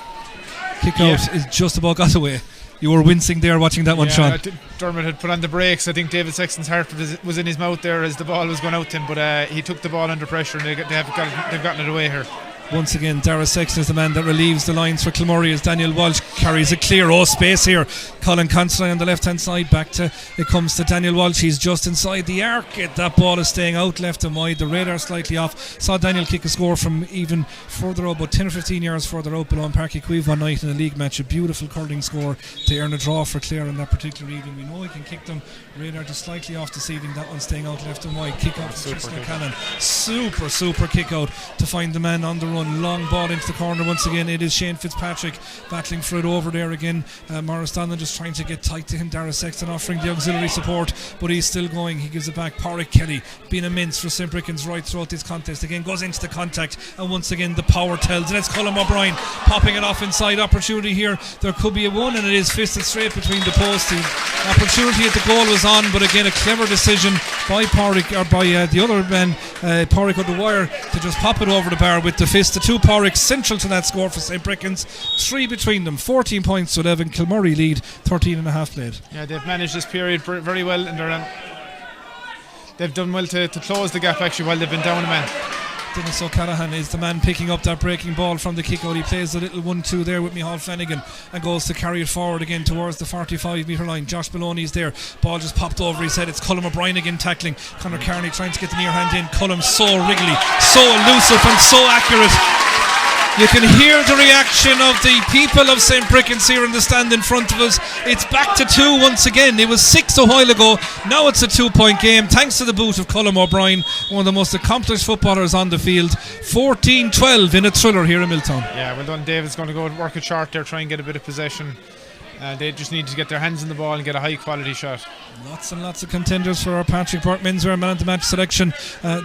Kick out is just about got away. You were wincing there watching that one, Sean. Dermot had put on the brakes. I think David Sexton's heart was in his mouth there as the ball was going out to him, but he took the ball under pressure, and they've gotten it away here. Once again, Dara Sexton is the man that relieves the lines for Kilmurry as Daniel Walsh carries a clear space here. Colin Constantine on the left hand side, it comes to Daniel Walsh. He's just inside the arc. That ball is staying out left and wide. The radar slightly off. Saw Daniel kick a score from even further out, about 10 or 15 yards further out below Parky Cueve one night in a league match. A beautiful curling score to earn a draw for Clare on that particular evening. We know he can kick them. Radar just slightly off the ceiling. That one staying out left and wide. Kick out from Tristan Cannon. Super kick out to find the man on the run. Long ball into the corner once again. It is Shane Fitzpatrick battling for it over there again. Morris Donlan just trying to get tight to him. Dara Sexton offering the auxiliary support, but he's still going. He gives it back. Pádraig Kelly being immense for St. Breckans right throughout this contest. Again goes into the contact, and once again the power tells. And it's Colm O'Brien popping it off inside. Opportunity here. There could be a one, and it is fisted straight between the posts. The opportunity at the goal was on, but again a clever decision by Pádraig, or by the other man, Pádraig on the wire, to just pop it over the bar with the fist. The two Pádraig central to that score for St. Breckans. 3 between them, 14 points to 11. Kilmurry lead, 13 and a half played. Yeah, they've managed this period very well, and they've done well to close the gap actually while they've been down a man. Dennis O'Callaghan is the man picking up that breaking ball from the kick out. He plays a little 1-2 there with Micheál Flanagan and goes to carry it forward again towards the 45-metre line. Josh Maloney's there. Ball just popped over his head. It's Colm O'Brien again tackling. Conor Carney trying to get the near hand in. Colm so wriggly, so elusive and so accurate. You can hear the reaction of the people of St. Breckans here in the stand in front of us. It's back to 2 once again. It was 6 a while ago. Now it's a 2-point game thanks to the boot of Colm O'Brien, one of the most accomplished footballers on the field. 14-12 in a thriller here in Milltown. Yeah, well done. David's going to go and work it short there, try and get a bit of possession. They just need to get their hands on the ball and get a high quality shot. Lots and lots of contenders for our Patrick Burke menswear man of the match selection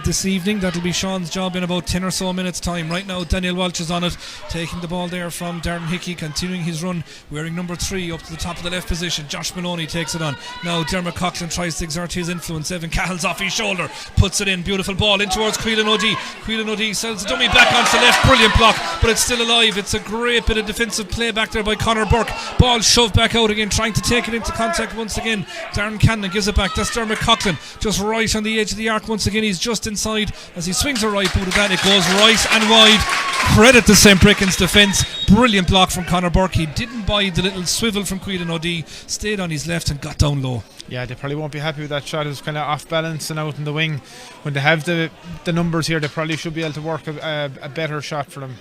this evening. That'll be Sean's job in about 10 or so minutes time. Right now Daniel Walsh is on it, taking the ball there from Darren Hickey, continuing his run, wearing number 3 up to the top of the left position. Josh Maloney takes it on. Now Dermot Coughlin tries to exert his influence. Evan Cahill's off his shoulder, puts it in, beautiful ball in towards Quillan O'Dea. Quillan O'Dea sells the dummy back onto the left, brilliant block, but it's still alive. It's a great bit of defensive play back there by Conor Burke. Ball shoved back out again, trying to take it into contact once again. Darren Cannon gives it back. That's Dermot Coughlin just right on the edge of the arc once again. He's just inside as he swings a right boot at that. It goes right and wide. Credit to St. Breckans' defence. Brilliant block from Conor Burke. He didn't buy the little swivel from Quillan O'Dea, stayed on his left and got down low. Yeah, they probably won't be happy with that shot. It was kind of off balance and out in the wing. When they have the numbers here, they probably should be able to work a better shot for them.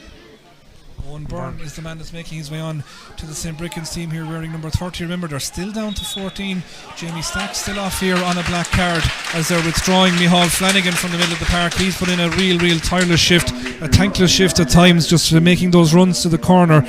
Owen Byrne is the man that's making his way on to the St. Breckans team here, wearing number 30. Remember, they're still down to 14. Jamie Stack still off here on a black card as they're withdrawing Micheál Flanagan from the middle of the park. He's put in a real tireless shift, a thankless shift at times, just making those runs to the corner.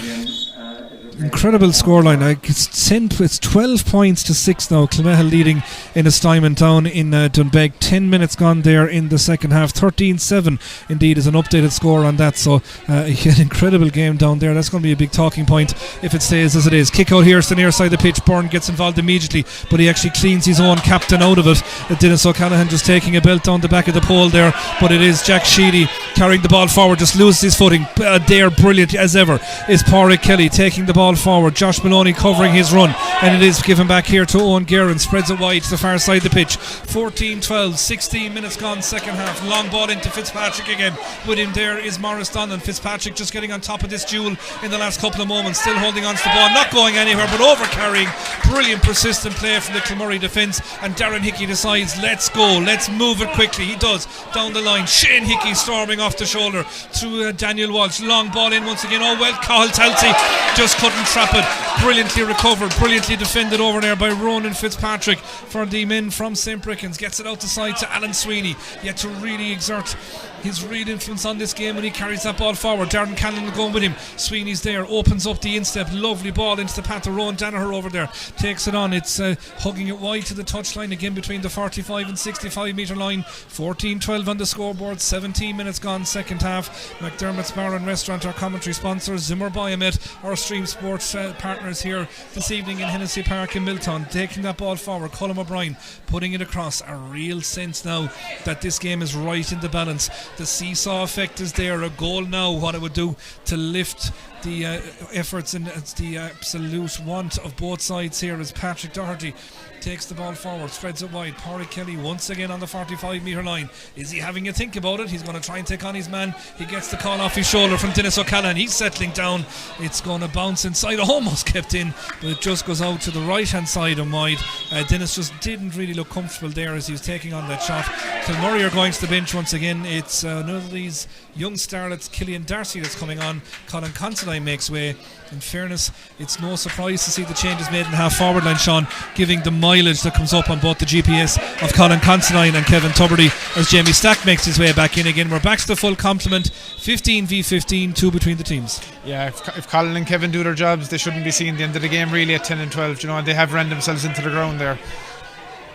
Incredible scoreline. It's 12 points to 6 now. Clonmel leading in Estymon down in Dunbeg. 10 minutes gone there in the second half. 13-7 indeed is an updated score on that. So an incredible game down there. That's going to be a big talking point if it stays as it is. Kick out here to the near side of the pitch. Byrne gets involved immediately, but he actually cleans his own captain out of it. Dennis O'Callaghan just taking a belt down the back of the pole there, but it is Jack Sheedy carrying the ball forward, just loses his footing. There, brilliant as ever, is Pádraig Kelly taking the ball forward. Josh Maloney covering his run, and it is given back here to Owen Guerin. Spreads it wide to the far side of the pitch. 14-12, 16 minutes gone second half. Long ball into Fitzpatrick again. With him there is Maurice Donlan. Fitzpatrick just getting on top of this duel in the last couple of moments, still holding on to the ball, not going anywhere but over carrying. Brilliant persistent play from the Kilmurry defence, and Darren Hickey decides, let's go, let's move it quickly. He does, down the line. Shane Hickey storming off the shoulder through Daniel Walsh. Long ball in once again. Oh well, Cathal Talty just couldn't trap it. Brilliantly recovered, brilliantly defended over there by Ronan Fitzpatrick for the men from St. Breckans. Gets it out the side to Alan Sweeney, yet to really exert his real influence on this game when he carries that ball forward. Darren Cannon going with him. Sweeney's there, opens up the instep, lovely ball into the path of Rowan Danaher over there, takes it on. It's hugging it wide to the touchline again between the 45 and 65 metre line. 14-12 on the scoreboard, 17 minutes gone second half. McDermott's Bar and Restaurant, our commentary sponsors. Zimmer Biomet, our stream sports partners here this evening in Hennessy Park in Milltown, taking that ball forward. Colm O'Brien putting it across. A real sense now that this game is right in the balance. The seesaw effect is there. A goal now, what it would do to lift the efforts, and it's the absolute want of both sides here as Patrick Doherty takes the ball forward, spreads it wide. Pádraig Kelly once again on the 45 metre line. Is he having a think about it? He's going to try and take on his man. He gets the call off his shoulder from Dennis O'Callaghan. He's settling down. It's going to bounce inside. Almost kept in, but it just goes out to the right hand side and wide. Dennis just didn't really look comfortable there as he was taking on that shot. Kilmurry are going to the bench once again. It's another of these young starlets, Killian Darcy, that's coming on. Colin Considine makes way. In fairness, it's no surprise to see the changes made in the half forward line, Sean, giving the mileage that comes up on both the GPS of Colin Considine and Kevin Tuberty as Jamie Stack makes his way back in again. We're back to the full complement, 15v15, 2 between the teams. Yeah, if Colin and Kevin do their jobs, they shouldn't be seeing the end of the game really at 10 and 12, you know, and they have ran themselves into the ground there.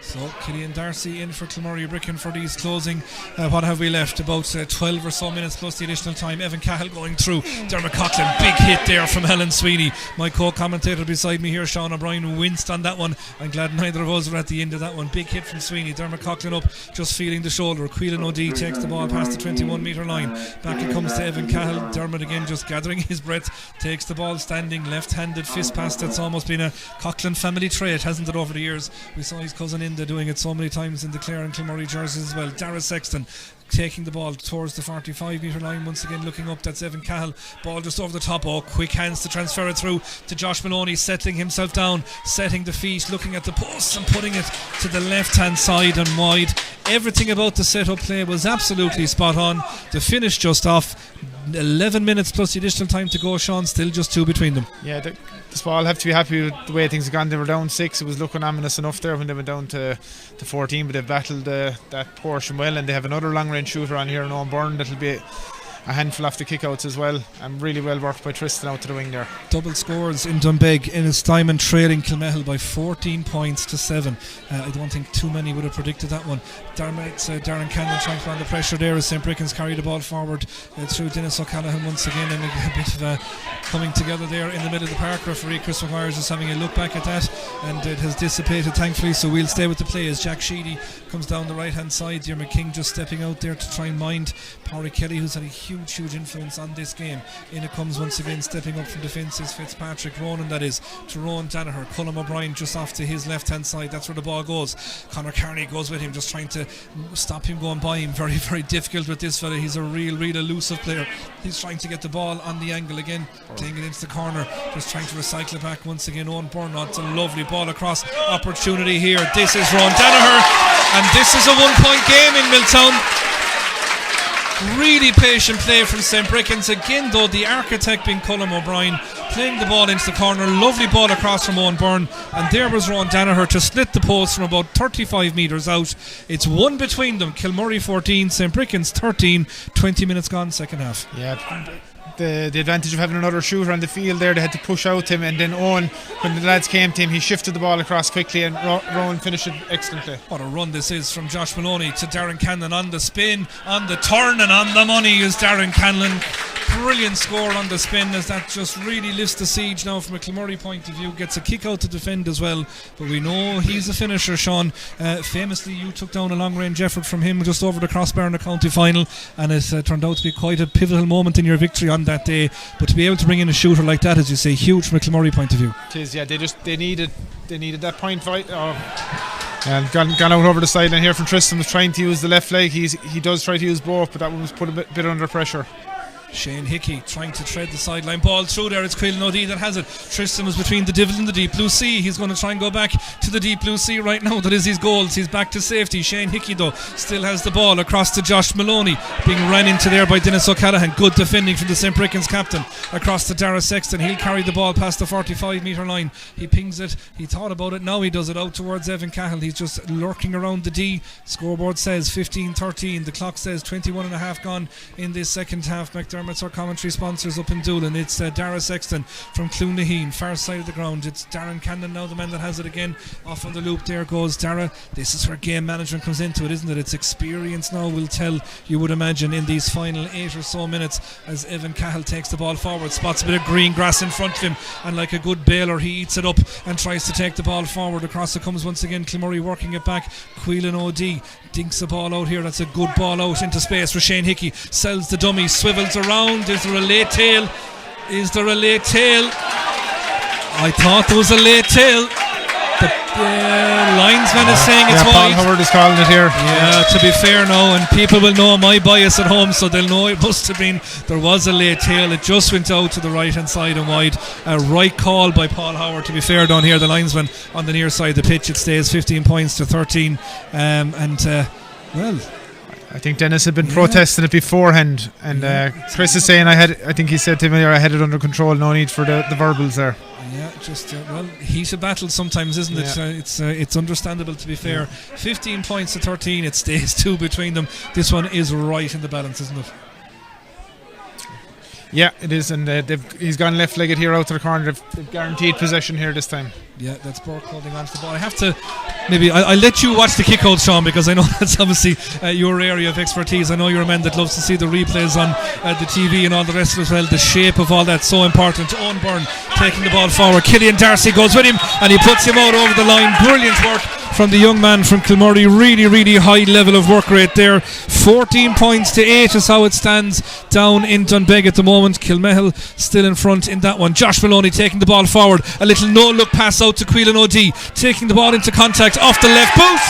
So Killian Darcy in for Kilmurry Ibrickane for these closing. What have we left? About 12 or so minutes plus the additional time. Evan Cahill going through. Dermot Coughlin, big hit there from Helen Sweeney. My co-commentator beside me here, Sean O'Brien, winced on that one. I'm glad neither of us were at the end of that one. Big hit from Sweeney. Dermot Coughlin up, just feeling the shoulder. Quillan O'Dea takes the ball past the 21 metre line. Back it comes to Evan Cahill. Dermot again just gathering his breath. Takes the ball standing, left-handed fist pass. That's almost been a Coughlin family trait, hasn't it, over the years? We saw his cousin Inda doing it so many times in the Clare and Kilmurry jerseys as well. Dara Sexton taking the ball towards the 45 metre line once again, looking up. That's Evan Cahill, ball just over the top. Oh, quick hands to transfer it through to Josh Maloney, settling himself down, setting the feet, looking at the posts and putting it to the left hand side and wide. Everything about the set up play was absolutely spot on. The finish just off. 11 minutes plus the additional time to go, Sean. Still just 2 between them. Yeah, the Spall have to be happy with the way things have gone. They were down 6. It was looking ominous enough there when they went down to 14, but they've battled that portion well, and they have another long range shooter on here in Owen Byrne that'll be a handful off the kickouts as well, and really well worked by Tristan out to the wing there. Double scores in Dunbeg in his time and trailing Kilmehel by 14 points to 7. I don't think too many would have predicted that one. Darren Cannon trying to put on the pressure there as St. Breckans carry the ball forward through Dennis O'Callaghan once again, and a bit of coming together there in the middle of the park. Referee Chris McGuire is just having a look back at that, and it has dissipated thankfully, so we'll stay with the play as Jack Sheedy comes down the right hand side. Diarmaid King just stepping out there to try and mind Pádraig Kelly, who's had a huge influence on this game. In it comes once again, stepping up from defence is Fitzpatrick Ronan, that is, to Rowan Danaher. Colm O'Brien just off to his left hand side, that's where the ball goes. Conor Carney goes with him, just trying to stop him going by him. Very difficult with this fella. He's a real elusive player. He's trying to get the ball on the angle again, playing it into the corner, just trying to recycle it back once again. Owen Byrne, it's a lovely ball across, opportunity here. This is Rowan Danaher, and this is a 1-point game in Milltown. Really patient play from St. Breckans again, though the architect being Colm O'Brien, playing the ball into the corner. Lovely ball across from Owen Byrne, and there was Rowan Danaher to split the post from about 35 metres out. It's 1 between them. Kilmurry 14, St. Breckans 13. 20 minutes gone, second half. Yeah, the advantage of having another shooter on the field there, they had to push out him, and then Owen, when the lads came to him, he shifted the ball across quickly, and Rowan finished it excellently. What a run this is from Josh Maloney to Darren Cannon on the spin, on the turn, and on the money is Darren Cannon. Brilliant score on the spin, as that just really lifts the siege now from a Kilmurry point of view. Gets a kick out to defend as well, but we know he's a finisher, Sean. Famously, you took down a long range effort from him just over the crossbar in the county final, and it turned out to be quite a pivotal moment in your victory on that day. But to be able to bring in a shooter like that, as you say, huge from a Kilmurry point of view. It is, yeah. They needed that point fight. And gone out over the sideline here from Tristan, was trying to use the left leg. He does try to use both, but that one was put a bit under pressure. Shane Hickey trying to tread the sideline ball through there. It's Quillen O'Dea that has it. Tristan was between the Divil and the deep blue sea. He's going to try and go back to the deep blue sea right now. That is his goals. He's back to safety. Shane Hickey though still has the ball across to Josh Maloney, being ran into there by Dennis O'Callaghan. Good defending from the St. Breckans captain. Across to Dara Sexton. He'll carry the ball past the 45 metre line. He pings it. He thought about it. Now he does it out towards Evan Cahill. He's just lurking around the D. Scoreboard says 15-13. The clock says 21 and a half gone in this second half. McDermott's our commentary sponsors up in Doolin. It's Dara Sexton from Cloonaheen, far side of the ground. It's Darren Cannon now, the man that has it again. Off on the loop there goes Dara. This is where game management comes into it, isn't it? It's experience now will tell, you would imagine, in these final 8 or so minutes, as Evan Cahill takes the ball forward, spots a bit of green grass in front of him, and like a good baler he eats it up and tries to take the ball forward. Across it comes once again Kilmurry working it back. Quillen O'Dea dinks the ball out here. That's a good ball out into space for Shane Hickey. Sells the dummy, swivels around. Is there a late tail? Is there a late tail? I thought there was a late tail. The linesman is saying it's Paul wide. Howard is calling it here. Yeah, to be fair now, and people will know my bias at home, so they'll know it must have been, there was a late tail. It just went out to the right hand side and wide. A right call by Paul Howard, to be fair down here, the linesman on the near side of the pitch. It stays 15 points to 13. Well, I think Dennis had been protesting it beforehand, and Chris is saying I think he said to me, I had it under control, no need for the verbals there. Yeah, just heated battle sometimes, isn't it? It's understandable, to be fair. 15 points to 13. It stays 2 between them. This one is right in the balance, isn't it? Yeah, it is, and he's gone left-legged here out to the corner. They've guaranteed possession here this time. Yeah, that's Burke holding on to the ball. I have to, I'll let you watch the kick out, Sean, because I know that's obviously your area of expertise. I know you're a man that loves to see the replays on the TV and all the rest of it as well. The shape of all that's so important. Owen Byrne taking the ball forward. Killian Darcy goes with him and he puts him out over the line. Brilliant work from the young man from Kilmurry. Really high level of work rate there. 14 points to 8 is how it stands down in Dunbeg at the moment. Kilmehel still in front in that one. Josh Maloney taking the ball forward. A little no-look pass out to Quillen O'Dea, taking the ball into contact off the left boot.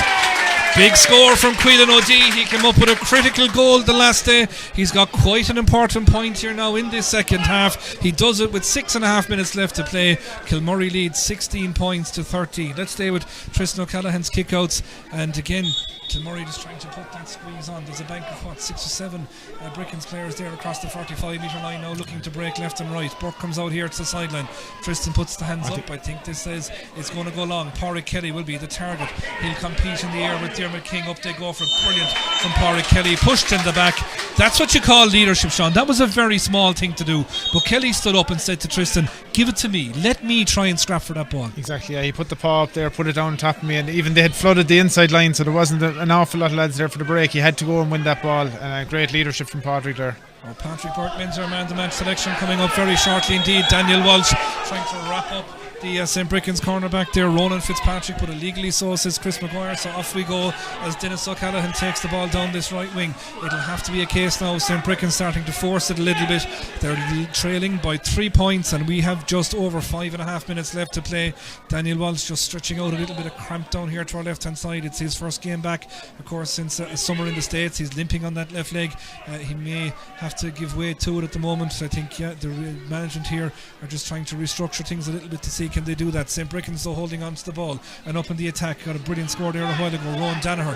Big score from Quillan O'Dea. He came up with a critical goal the last day. He's got quite an important point here now in this second half. He does it with 6.5 minutes left to play. Kilmurry leads 16 points to 13. Let's stay with Tristan O'Callaghan's kickouts. And again, Kilmurry just trying to put that squeeze on. There's a bank of 6 or 7 Breckans players there across the 45 metre line now, looking to break left and right. Burke comes out here to the sideline. Tristan puts the hands up. I think this says it's going to go long. Pádraig Kelly will be the target. He'll compete in the air with Dermot King. Up they go for it. Brilliant from Pádraig Kelly. Pushed in the back. That's what you call leadership, Sean. That was a very small thing to do. But Kelly stood up and said to Tristan, give it to me. Let me try and scrap for that ball. Exactly, yeah. He put the paw up there, put it down on top of me, and even they had flooded the inside line, so there wasn't an awful lot of lads there for the break. He had to go and win that ball. Great leadership from Pádraig there. Patrick Burke-Minns, our man-to-match selection coming up very shortly indeed. Daniel Walsh trying to wrap up the St. Breckans cornerback there. Ronan Fitzpatrick, but illegally so, says Chris Maguire. So off we go as Dennis O'Callaghan takes the ball down this right wing. It'll have to be a case now of St. Breckans starting to force it a little bit. They're trailing by 3 points and we have just over 5.5 minutes left to play. Daniel Walsh just stretching out a little bit of cramp down here to our left hand side. It's his first game back, of course, since summer in the States. He's limping on that left leg. He may have to give way to it at the moment. I think the management here are just trying to restructure things a little bit to see can they do that. St. Breckans though holding on to the ball and up in the attack. Got a brilliant score there a while ago. Rowan Danaher,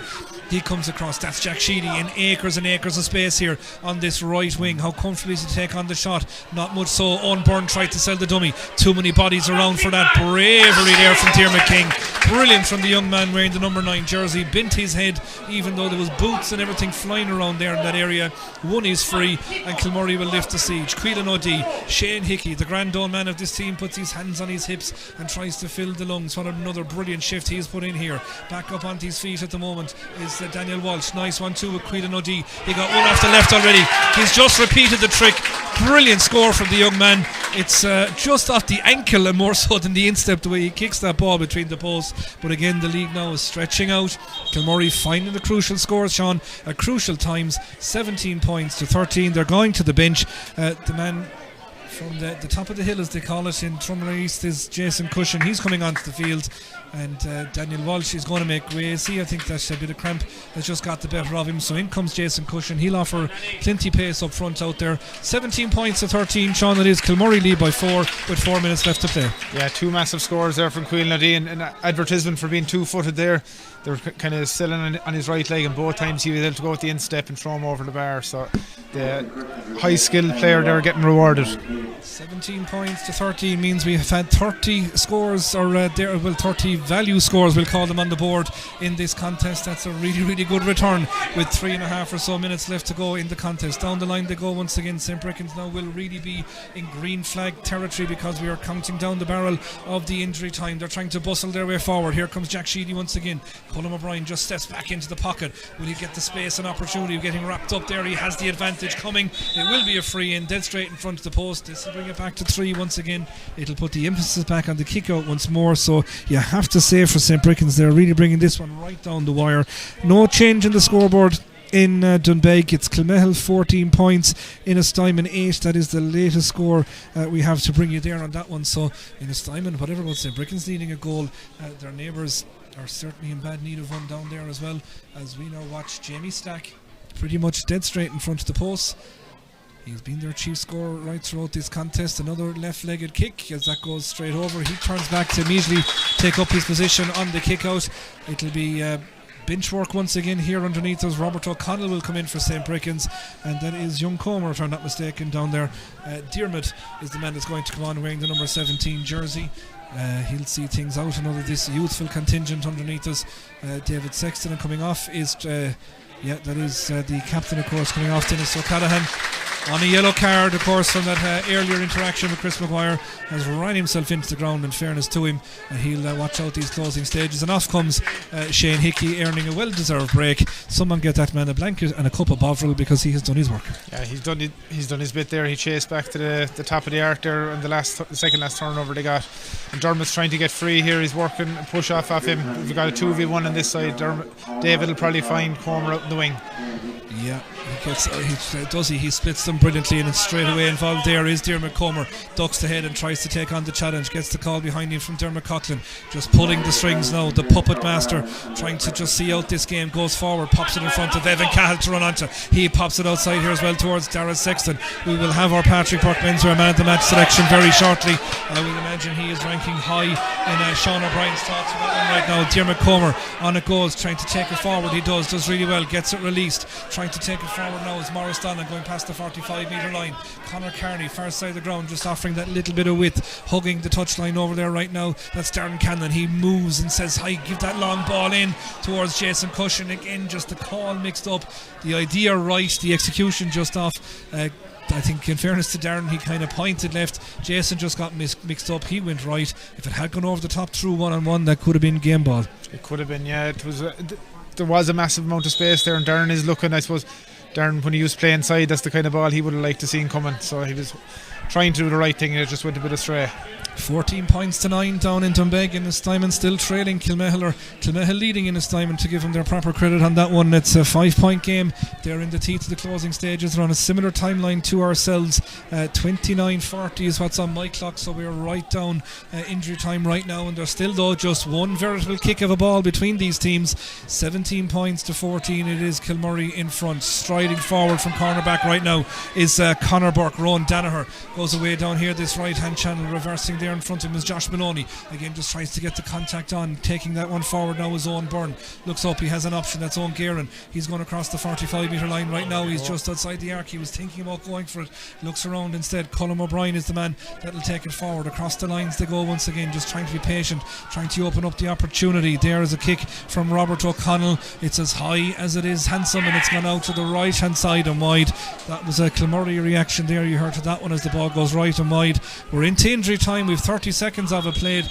he comes across. That's Jack Sheedy in acres and acres of space here on this right wing. How comfortable is he to take on the shot? Not much so. Owen Byrne tried to sell the dummy. Too many bodies around for that. Bravery there from Dermot King. Brilliant from the young man wearing the number 9 jersey. Bent his head even though there was boots and everything flying around there in that area. One is free and Kilmurry will lift the siege. Quillan O'Dea, Shane Hickey, the grand old man of this team, puts his hands on his hips and tries to fill the lungs. What another brilliant shift he's put in here. Back up onto his feet at the moment is Daniel Walsh. Nice one too with Quillan O'Dea. He got one off the left already. He's just repeated the trick. Brilliant score from the young man. It's just off the ankle and more so than the instep, the way he kicks that ball between the posts. But again, the league now is stretching out. Kilmurry finding the crucial scores, Sean, at crucial times. 17 points to 13. They're going to the bench. The man from the top of the hill, as they call it in Trumbull East, is Jason Cushion. He's coming onto the field, and Daniel Walsh is going to make way. See, I think that's a bit of cramp that's just got the better of him. So in comes Jason Cushion. He'll offer plenty pace up front out there. 17 points to 13, Sean. It is Kilmurry lead by 4 with 4 minutes left to play. Yeah, 2 massive scores there from Quillan O'Dea, and an advertisement for being 2-footed there. They were kind of selling on his right leg, and both times he was able to go with the instep and throw him over the bar. So the high skilled player there getting rewarded. 17 points to 13 means we have had 30 scores, or 30 value scores, we'll call them, on the board in this contest. That's a really, really good return with 3.5 or so minutes left to go in the contest. Down the line they go once again. St. Breckans now will really be in green flag territory because we are counting down the barrel of the injury time. They're trying to bustle their way forward. Here comes Jack Sheedy once again. Colin O'Brien just steps back into the pocket. Will he get the space and opportunity of getting wrapped up there? He has the advantage coming. It will be a free in, dead straight in front of the post. This will bring it back to 3 once again. It'll put the emphasis back on the kick out once more. So you have to say for St. Breckans, they're really bringing this one right down the wire. No change in the scoreboard in Dunbeg. It's Kilmehel 14 points, Innistimon 8. That is the latest score we have to bring you there on that one. So Innistimon, whatever about St. Breckans needing a goal, their neighbours are certainly in bad need of one down there as well, as we now watch Jamie Stack pretty much dead straight in front of the post. He's been their chief scorer right throughout this contest. Another left-legged kick as that goes straight over. He turns back to immediately take up his position on the kick out. It'll be bench work once again here underneath us. Robert O'Connell will come in for St. Breckans, and that is young Comer, if I'm not mistaken, down there. Diarmid is the man that's going to come on wearing the number 17 jersey. He'll see things out. Another this youthful contingent underneath us. David Sexton, and coming off is that is the captain, of course, coming off, Dennis O'Callaghan, on a yellow card, of course, from that earlier interaction with Chris Maguire. Has ran himself into the ground, in fairness to him. He'll watch out these closing stages. And off comes Shane Hickey, earning a well-deserved break. Someone get that man a blanket and a cup of Bovril, because he has done his work. Yeah, he's done his bit there. He chased back to the top of the arc there on the second last turnover they got. And Dermot's trying to get free here. He's working a push off him. We've got a 2v1 on this side. David will probably find Comer out in the wing. Yeah, He splits them brilliantly, and it's straight away involved there is Diarmuid Comer. Ducks the head and tries to take on the challenge, gets the call behind him from Dermot Coughlin, just pulling the strings now, the puppet master trying to just see out this game, goes forward, pops it in front of Evan Cahill to run onto. He pops it outside here as well towards Darragh Sexton. We will have our Patrick Burke menswear man of the match selection very shortly. I would imagine he is ranking high in Sean O'Brien's thoughts about him right now. Diarmuid Comer on it goes, trying to take it forward. He does really well, gets it released, trying to take it forward now is Maurice Donlan going past the 45 metre line. Conor Carney far side of the ground, just offering that little bit of width, hugging the touchline over there right now. That's Darren Cannon. He moves and says hi, give that long ball in towards Jason Cushion. Again, just the call mixed up, the idea right, the execution just off. I think in fairness to Darren, he kind of pointed left. Jason just got mixed up. He went right. If it had gone over the top through 1-on-1, that could have been game ball. It could have been, yeah. It was there was a massive amount of space there, and Darren is looking, I suppose, Darren, when he used to play inside, that's the kind of ball he would have liked to seen coming. So he was trying to do the right thing, and it just went a bit astray. 14 points to 9 down in Doonbeg in Ennistymon, still trailing Kilmehel, or Kilmehel leading in Ennistymon, to give them their proper credit on that one. It's a 5-point game. They're in the teeth of the closing stages. They're on a similar timeline to ourselves. 29:40 is what's on my clock, so we're right down injury time right now, and there's still though just one veritable kick of a ball between these teams. 17 points to 14. It is Kilmurry in front. Striding forward from cornerback right now is Conor Burke. Rowan Danaher goes away down here this right hand channel, reversing there in front of him is Josh Maloney. Again, just tries to get the contact on, taking that one forward now is Owen Byrne. Looks up, he has an option, that's Owen Guerin. He's going across the 45 metre line right now. He's just outside the arc. He was thinking about going for it, looks around instead. Colm O'Brien is the man that'll take it forward. Across the lines they go once again, just trying to be patient, trying to open up the opportunity. There is a kick from Robert O'Connell. It's as high as it is handsome, and it's gone out to the right hand side and wide. That was a Kilmurry reaction there, you heard to that one as the ball goes right and wide. We're into injury time. We've 30 seconds of it played,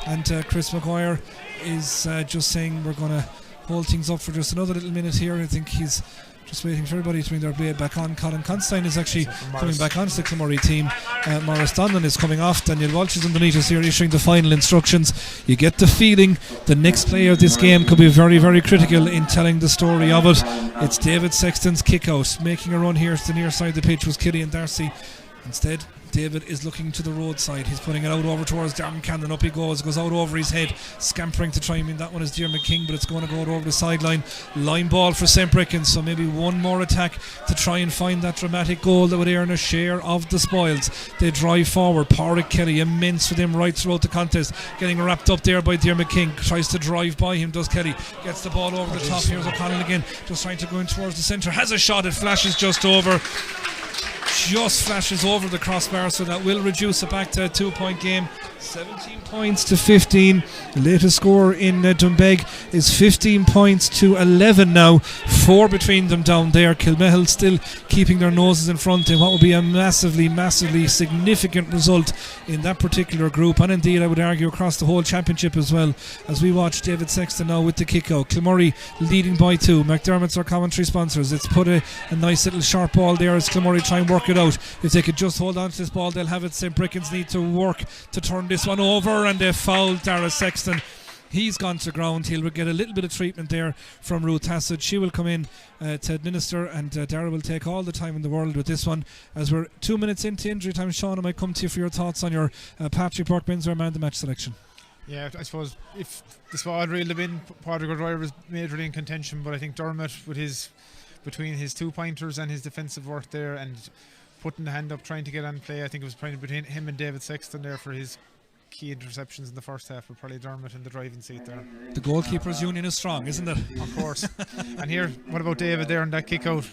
and Chris Maguire is just saying we're going to hold things up for just another little minute here. I think he's just waiting for everybody to bring their blade back on. Colin Constantine is actually coming back onto the Kilmurry team. Maurice Donlan is coming off. Daniel Walsh is underneath us here issuing the final instructions. You get the feeling the next play of this game could be very, very critical in telling the story of it. It's David Sexton's kick out. Making a run here to the near side of the pitch was Killian Darcy. Instead, David is looking to the roadside. He's putting it out over towards Darren Cannon. Up he goes out over his head, scampering to try and win that one is Diarmuid King, but it's going to go out over the sideline. Line ball for St. Breckans, so maybe one more attack to try and find that dramatic goal that would earn a share of the spoils. They drive forward. Pádraig Kelly, immense for them right throughout the contest, getting wrapped up there by Diarmuid King. Tries to drive by him, does Kelly. Gets the ball over the top. Here's O'Connell again, just trying to go in towards the centre. Has a shot, it flashes just over. Just flashes over the crossbar, so that will reduce it back to a 2-point game. 17 points to 15. The latest score in Doonbeg is 15 points to 11 now. 4 between them down there. Kilmehel still keeping their noses in front in what will be a massively, massively significant result in that particular group, and indeed I would argue across the whole championship as well, as we watch David Sexton now with the kick out. Kilmurry leading by 2. McDermott's our commentary sponsors. It's put a nice little sharp ball there as Kilmurry try and work it out. If they could just hold on to this ball, they'll have it. St. Breckans need to work to turn this one over, and they fouled Darragh Sexton. He's gone to ground. He'll get a little bit of treatment there from Ruth Hassett. She will come in to administer, and Darragh will take all the time in the world with this one. As we're 2 minutes into injury time, Sean, I might come to you for your thoughts on your Patrick Burke menswear man of the match selection. Yeah, I suppose if the squad really had been, Pádraig O'Dwyer was majorly in contention, but I think Dermot, with his between his 2-pointers and his defensive work there and putting the hand up trying to get on play, I think it was probably between him and David Sexton there for his key interceptions in the first half, but probably Dermot in the driving seat there. The goalkeepers union is strong, isn't it? Of course. And here, what about David there on that kick out?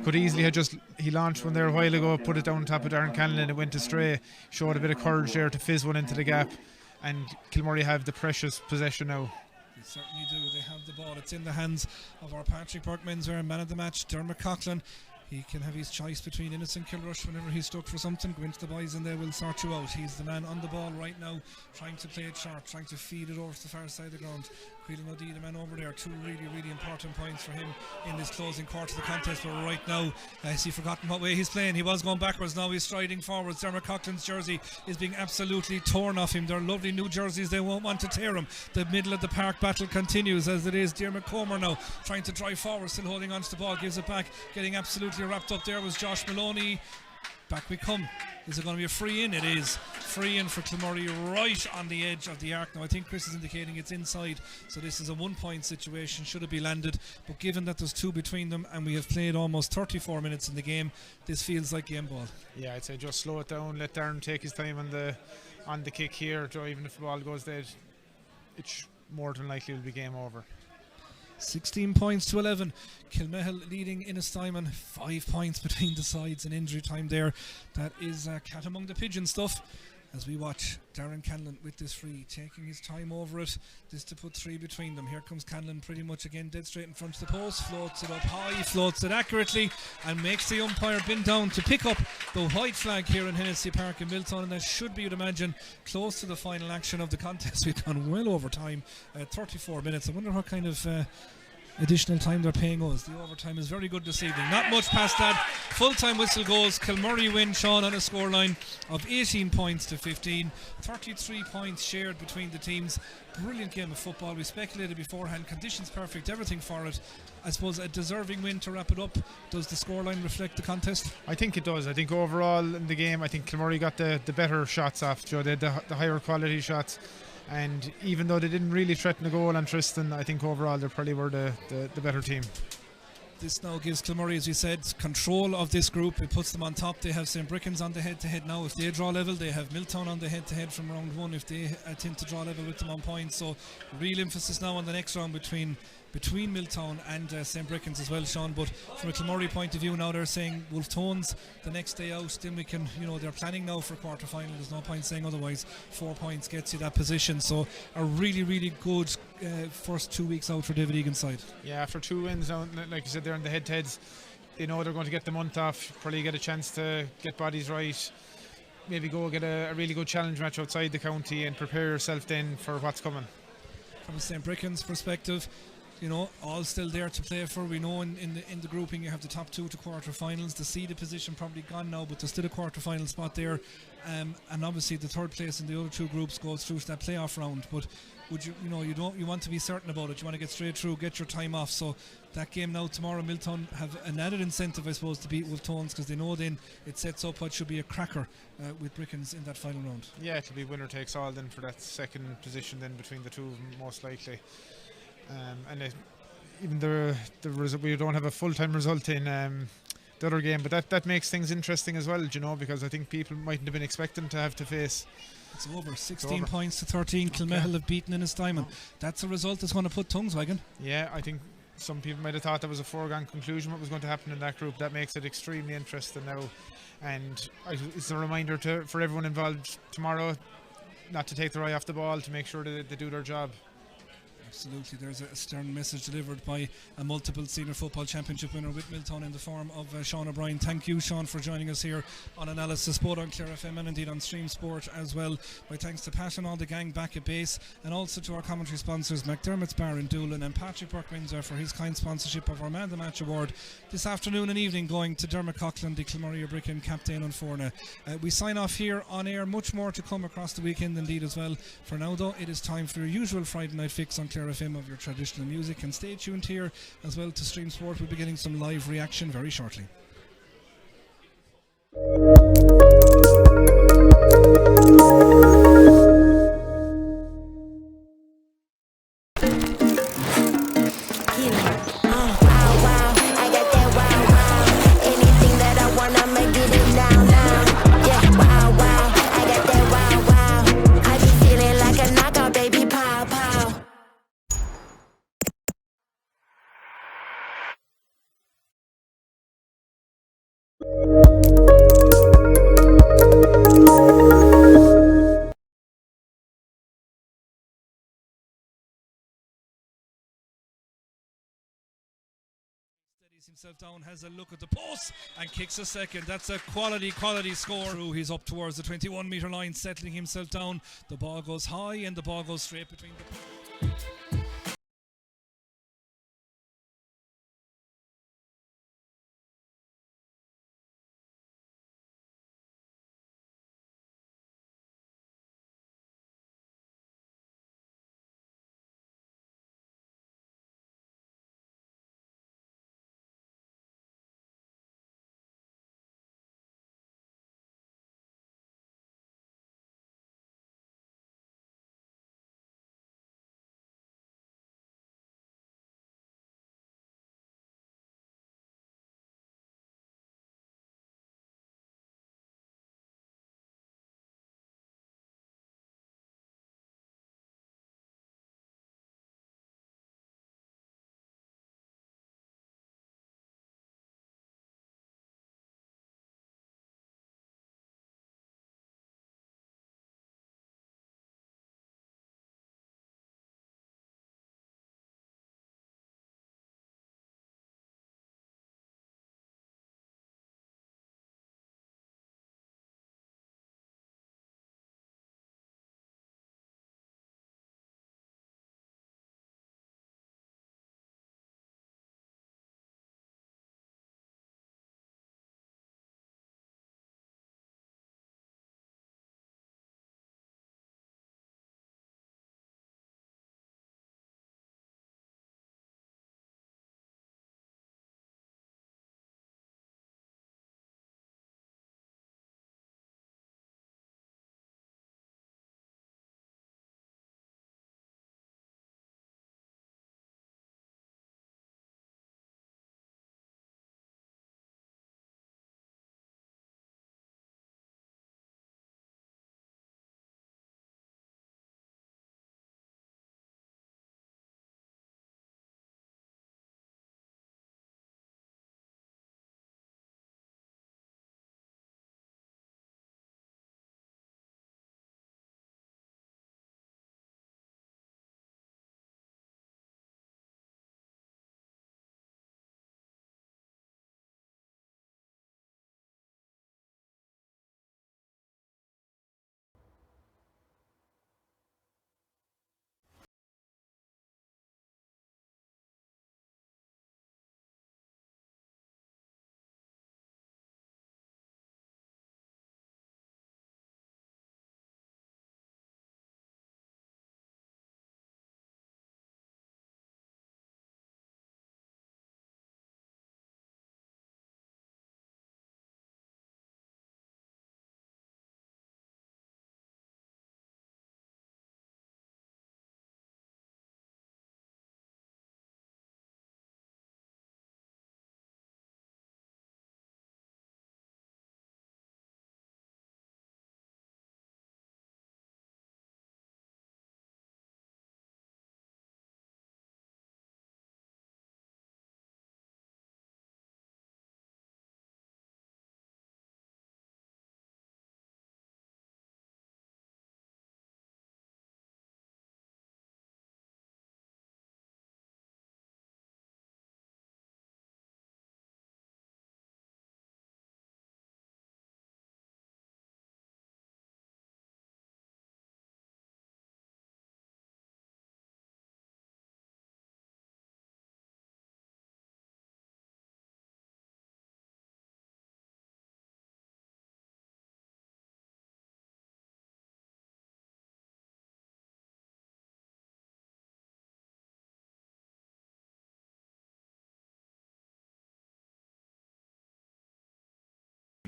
Could easily have he launched one there a while ago, put it down on top of Darren Cannon, and it went astray. Showed a bit of courage there to fizz one into the gap, and Kilmurry have the precious possession now. They certainly do. They have the ball. It's in the hands of our Patrick Burke menswear man of the match, Dermot Coughlin. He can have his choice between Innes and Kilrush whenever he's stuck for something. Go into the boys and they will sort you out. He's the man on the ball right now, trying to play it short, trying to feed it over to the far side of the ground. Creeling O'Dea, the man over there, 2 really, really important points for him in this closing quarter of the contest. But right now, has he forgotten what way he's playing? He was going backwards, now he's striding forwards. Dermot Coughlin's jersey is being absolutely torn off him. They're lovely new jerseys, they won't want to tear him. The middle of the park battle continues as it is. Dermot Comer now trying to drive forward, still holding on to the ball, gives it back, getting absolutely wrapped up there was Josh Maloney. Back we come. Is it going to be a free in? It is. Free in for Kilmurry right on the edge of the arc. Now I think Chris is indicating it's inside, so this is a 1 point situation. Should it be landed, but given that there's 2 between them and we have played almost 34 minutes in the game, this feels like game ball. Yeah, I'd say just slow it down, let Darren take his time on the kick here. Even if the ball goes dead, it's more than likely will be game over. 16 points to 11. Kilmehel leading Innistimon. 5 points between the sides in injury time there. That is cat among the pigeon stuff. As we watch Darren Canlon with this free, taking his time over it. This to put 3 between them. Here comes Canlon pretty much again dead straight in front of the post. Floats it up high, floats it accurately, and makes the umpire bend down to pick up the white flag here in Hennessy Park in Miltown. And that should be, you'd imagine, close to the final action of the contest. We've gone well over time, 34 minutes. I wonder what kind of additional time they're paying us. The overtime is very good this evening. Not much past that. Full time whistle goes. Kilmurry win, Sean, on a scoreline of 18 points to 15. 33 points shared between the teams. Brilliant game of football. We speculated beforehand. Conditions perfect, everything for it. I suppose a deserving win to wrap it up. Does the scoreline reflect the contest? I think it does. I think overall in the game, I think Kilmurry got the better shots off. Joe, they had the higher quality shots. And even though they didn't really threaten a goal on Tristan, I think overall they probably were the better team. This now gives Kilmurry, as we said, control of this group. It puts them on top. They have St. Breckans on the head-to-head now. If they draw level, they have Miltown on the head-to-head from round 1 if they attempt to draw level with them on points. So real emphasis now on the next round between Miltown and St. Breckans as well, Sean. But from a Kilmurry point of view now, they're saying Wolf Tones the next day out, then we can, they're planning now for quarter final. There's no point saying otherwise. 4 points gets you that position. So a really, really good first 2 weeks out for David Egan's side. Yeah, after 2 wins now, like you said, they're in the head-to-heads. They know they're going to get the month off, probably get a chance to get bodies right, maybe go get a really good challenge match outside the county and prepare yourself then for what's coming. From a St. Breckans perspective, all still there to play for. We know in the grouping you have the top 2 to quarter-finals. The seeded position probably gone now, but there's still a quarter-final spot there. And obviously the third place in the other 2 groups goes through to that playoff round. But would you want to be certain about it. You want to get straight through, get your time off. So that game now tomorrow, Miltown have an added incentive, I suppose, to beat Wolf Tones, because they know then it sets up what should be a cracker with Breckans in that final round. Yeah, it'll be winner takes all then for that second position then between the 2 of them, most likely. Even the result, we don't have a full-time result in the other game, but that makes things interesting as well, because I think people mightn't have been expecting to have to face. It's over. 16 points to 13. Kilmehel have beaten Innistimon. That's a result that's going to put tongues wagging. Yeah, I think some people might have thought that was a foregone conclusion what was going to happen in that group. That makes it extremely interesting now, and it's a reminder for everyone involved tomorrow not to take their eye off the ball, to make sure that they do their job. Absolutely, there's a stern message delivered by a multiple senior football championship winner with Miltown in the form of Sean O'Brien. Thank you, Sean, for joining us here on Analysis, both on Clare FM and indeed on Stream Sport as well. My thanks to Pat and all the gang back at base, and also to our commentary sponsors McDermott's Bar in Doolin and Patrick Burke-Windsor for his kind sponsorship of our Man the Match Award this afternoon and evening, going to Dermot Coughlan, the Kilmurry Ibrickane captain on Forna. We sign off here on air. Much more to come across the weekend indeed as well. For now though, it is time for your usual Friday night fix on Clare FM of your traditional music, and stay tuned here as well to Stream Sport. We'll be getting some live reaction very shortly. Himself down, has a look at the post and kicks a second. That's a quality score. He's up towards the 21 metre line, settling himself down. The ball goes high and the ball goes straight between the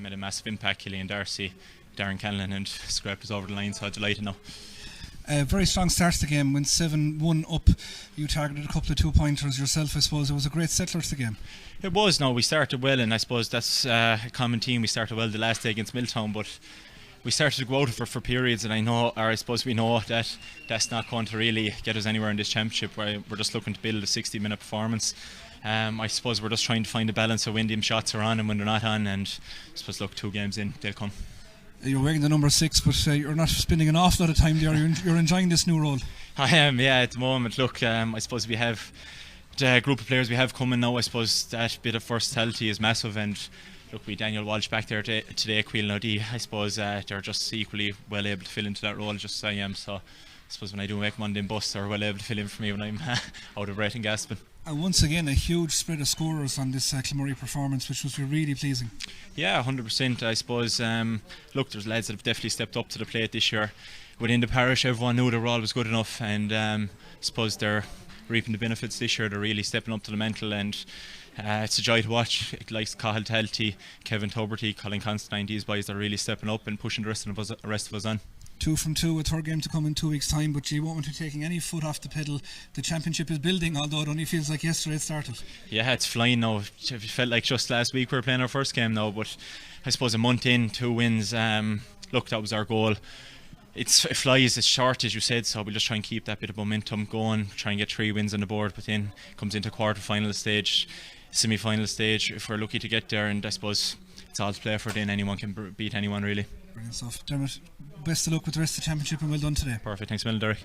made a massive impact. Killian Darcy, Darren Canlon, and scraped us over the line, so I'm delighted now. Very strong start to the game, went 7-1 up. You targeted a couple of 2-pointers yourself, I suppose. It was a great settler to the game. It was. No, we started well, and I suppose that's a common theme. We started well the last day against Milltown, but we started to go out for periods, and I suppose we know that that's not going to really get us anywhere in this championship, where we're just looking to build a 60-minute performance. I suppose we're just trying to find a balance of when them shots are on and when they're not on, and I suppose, look, 2 games in, they'll come. You're wearing the number 6, but you're not spending an awful lot of time there. You're enjoying this new role. I am, yeah, at the moment. Look, I suppose we have the group of players we have coming now. I suppose that bit of versatility is massive, and look, we Daniel Walsh back there today, Quillen O'D. I suppose they're just equally well able to fill into that role just as I am. So I suppose when I do make Monday bus, they're well able to fill in for me when I'm out of breath and gasping. And once again, a huge spread of scorers on this Kilmurry performance, which was really pleasing. Yeah, 100%. I suppose, look, there's lads that have definitely stepped up to the plate this year. Within the parish, everyone knew their role was good enough, and I suppose they're reaping the benefits this year. They're really stepping up to the mantle, and it's a joy to watch. Like Cahill Talty, Kevin Tuberty, Colin Constantine, these boys are really stepping up and pushing the rest of us on. 2 from 2, a third game to come in 2 weeks' time, but you won't want to be taking any foot off the pedal. The championship is building, although it only feels like yesterday it started. Yeah, it's flying now. It felt like just last week we were playing our first game now, but I suppose a month in, 2 wins, look, that was our goal. It flies, it's short as you said, so we'll just try and keep that bit of momentum going, try and get 3 wins on the board, but then comes into quarter-final stage, semi-final stage, if we're lucky to get there, and I suppose it's all to play for then. Anyone can beat anyone, really. Brilliant stuff. Dermot, best of luck with the rest of the championship, and well done today. Perfect, thanks a million, Derek.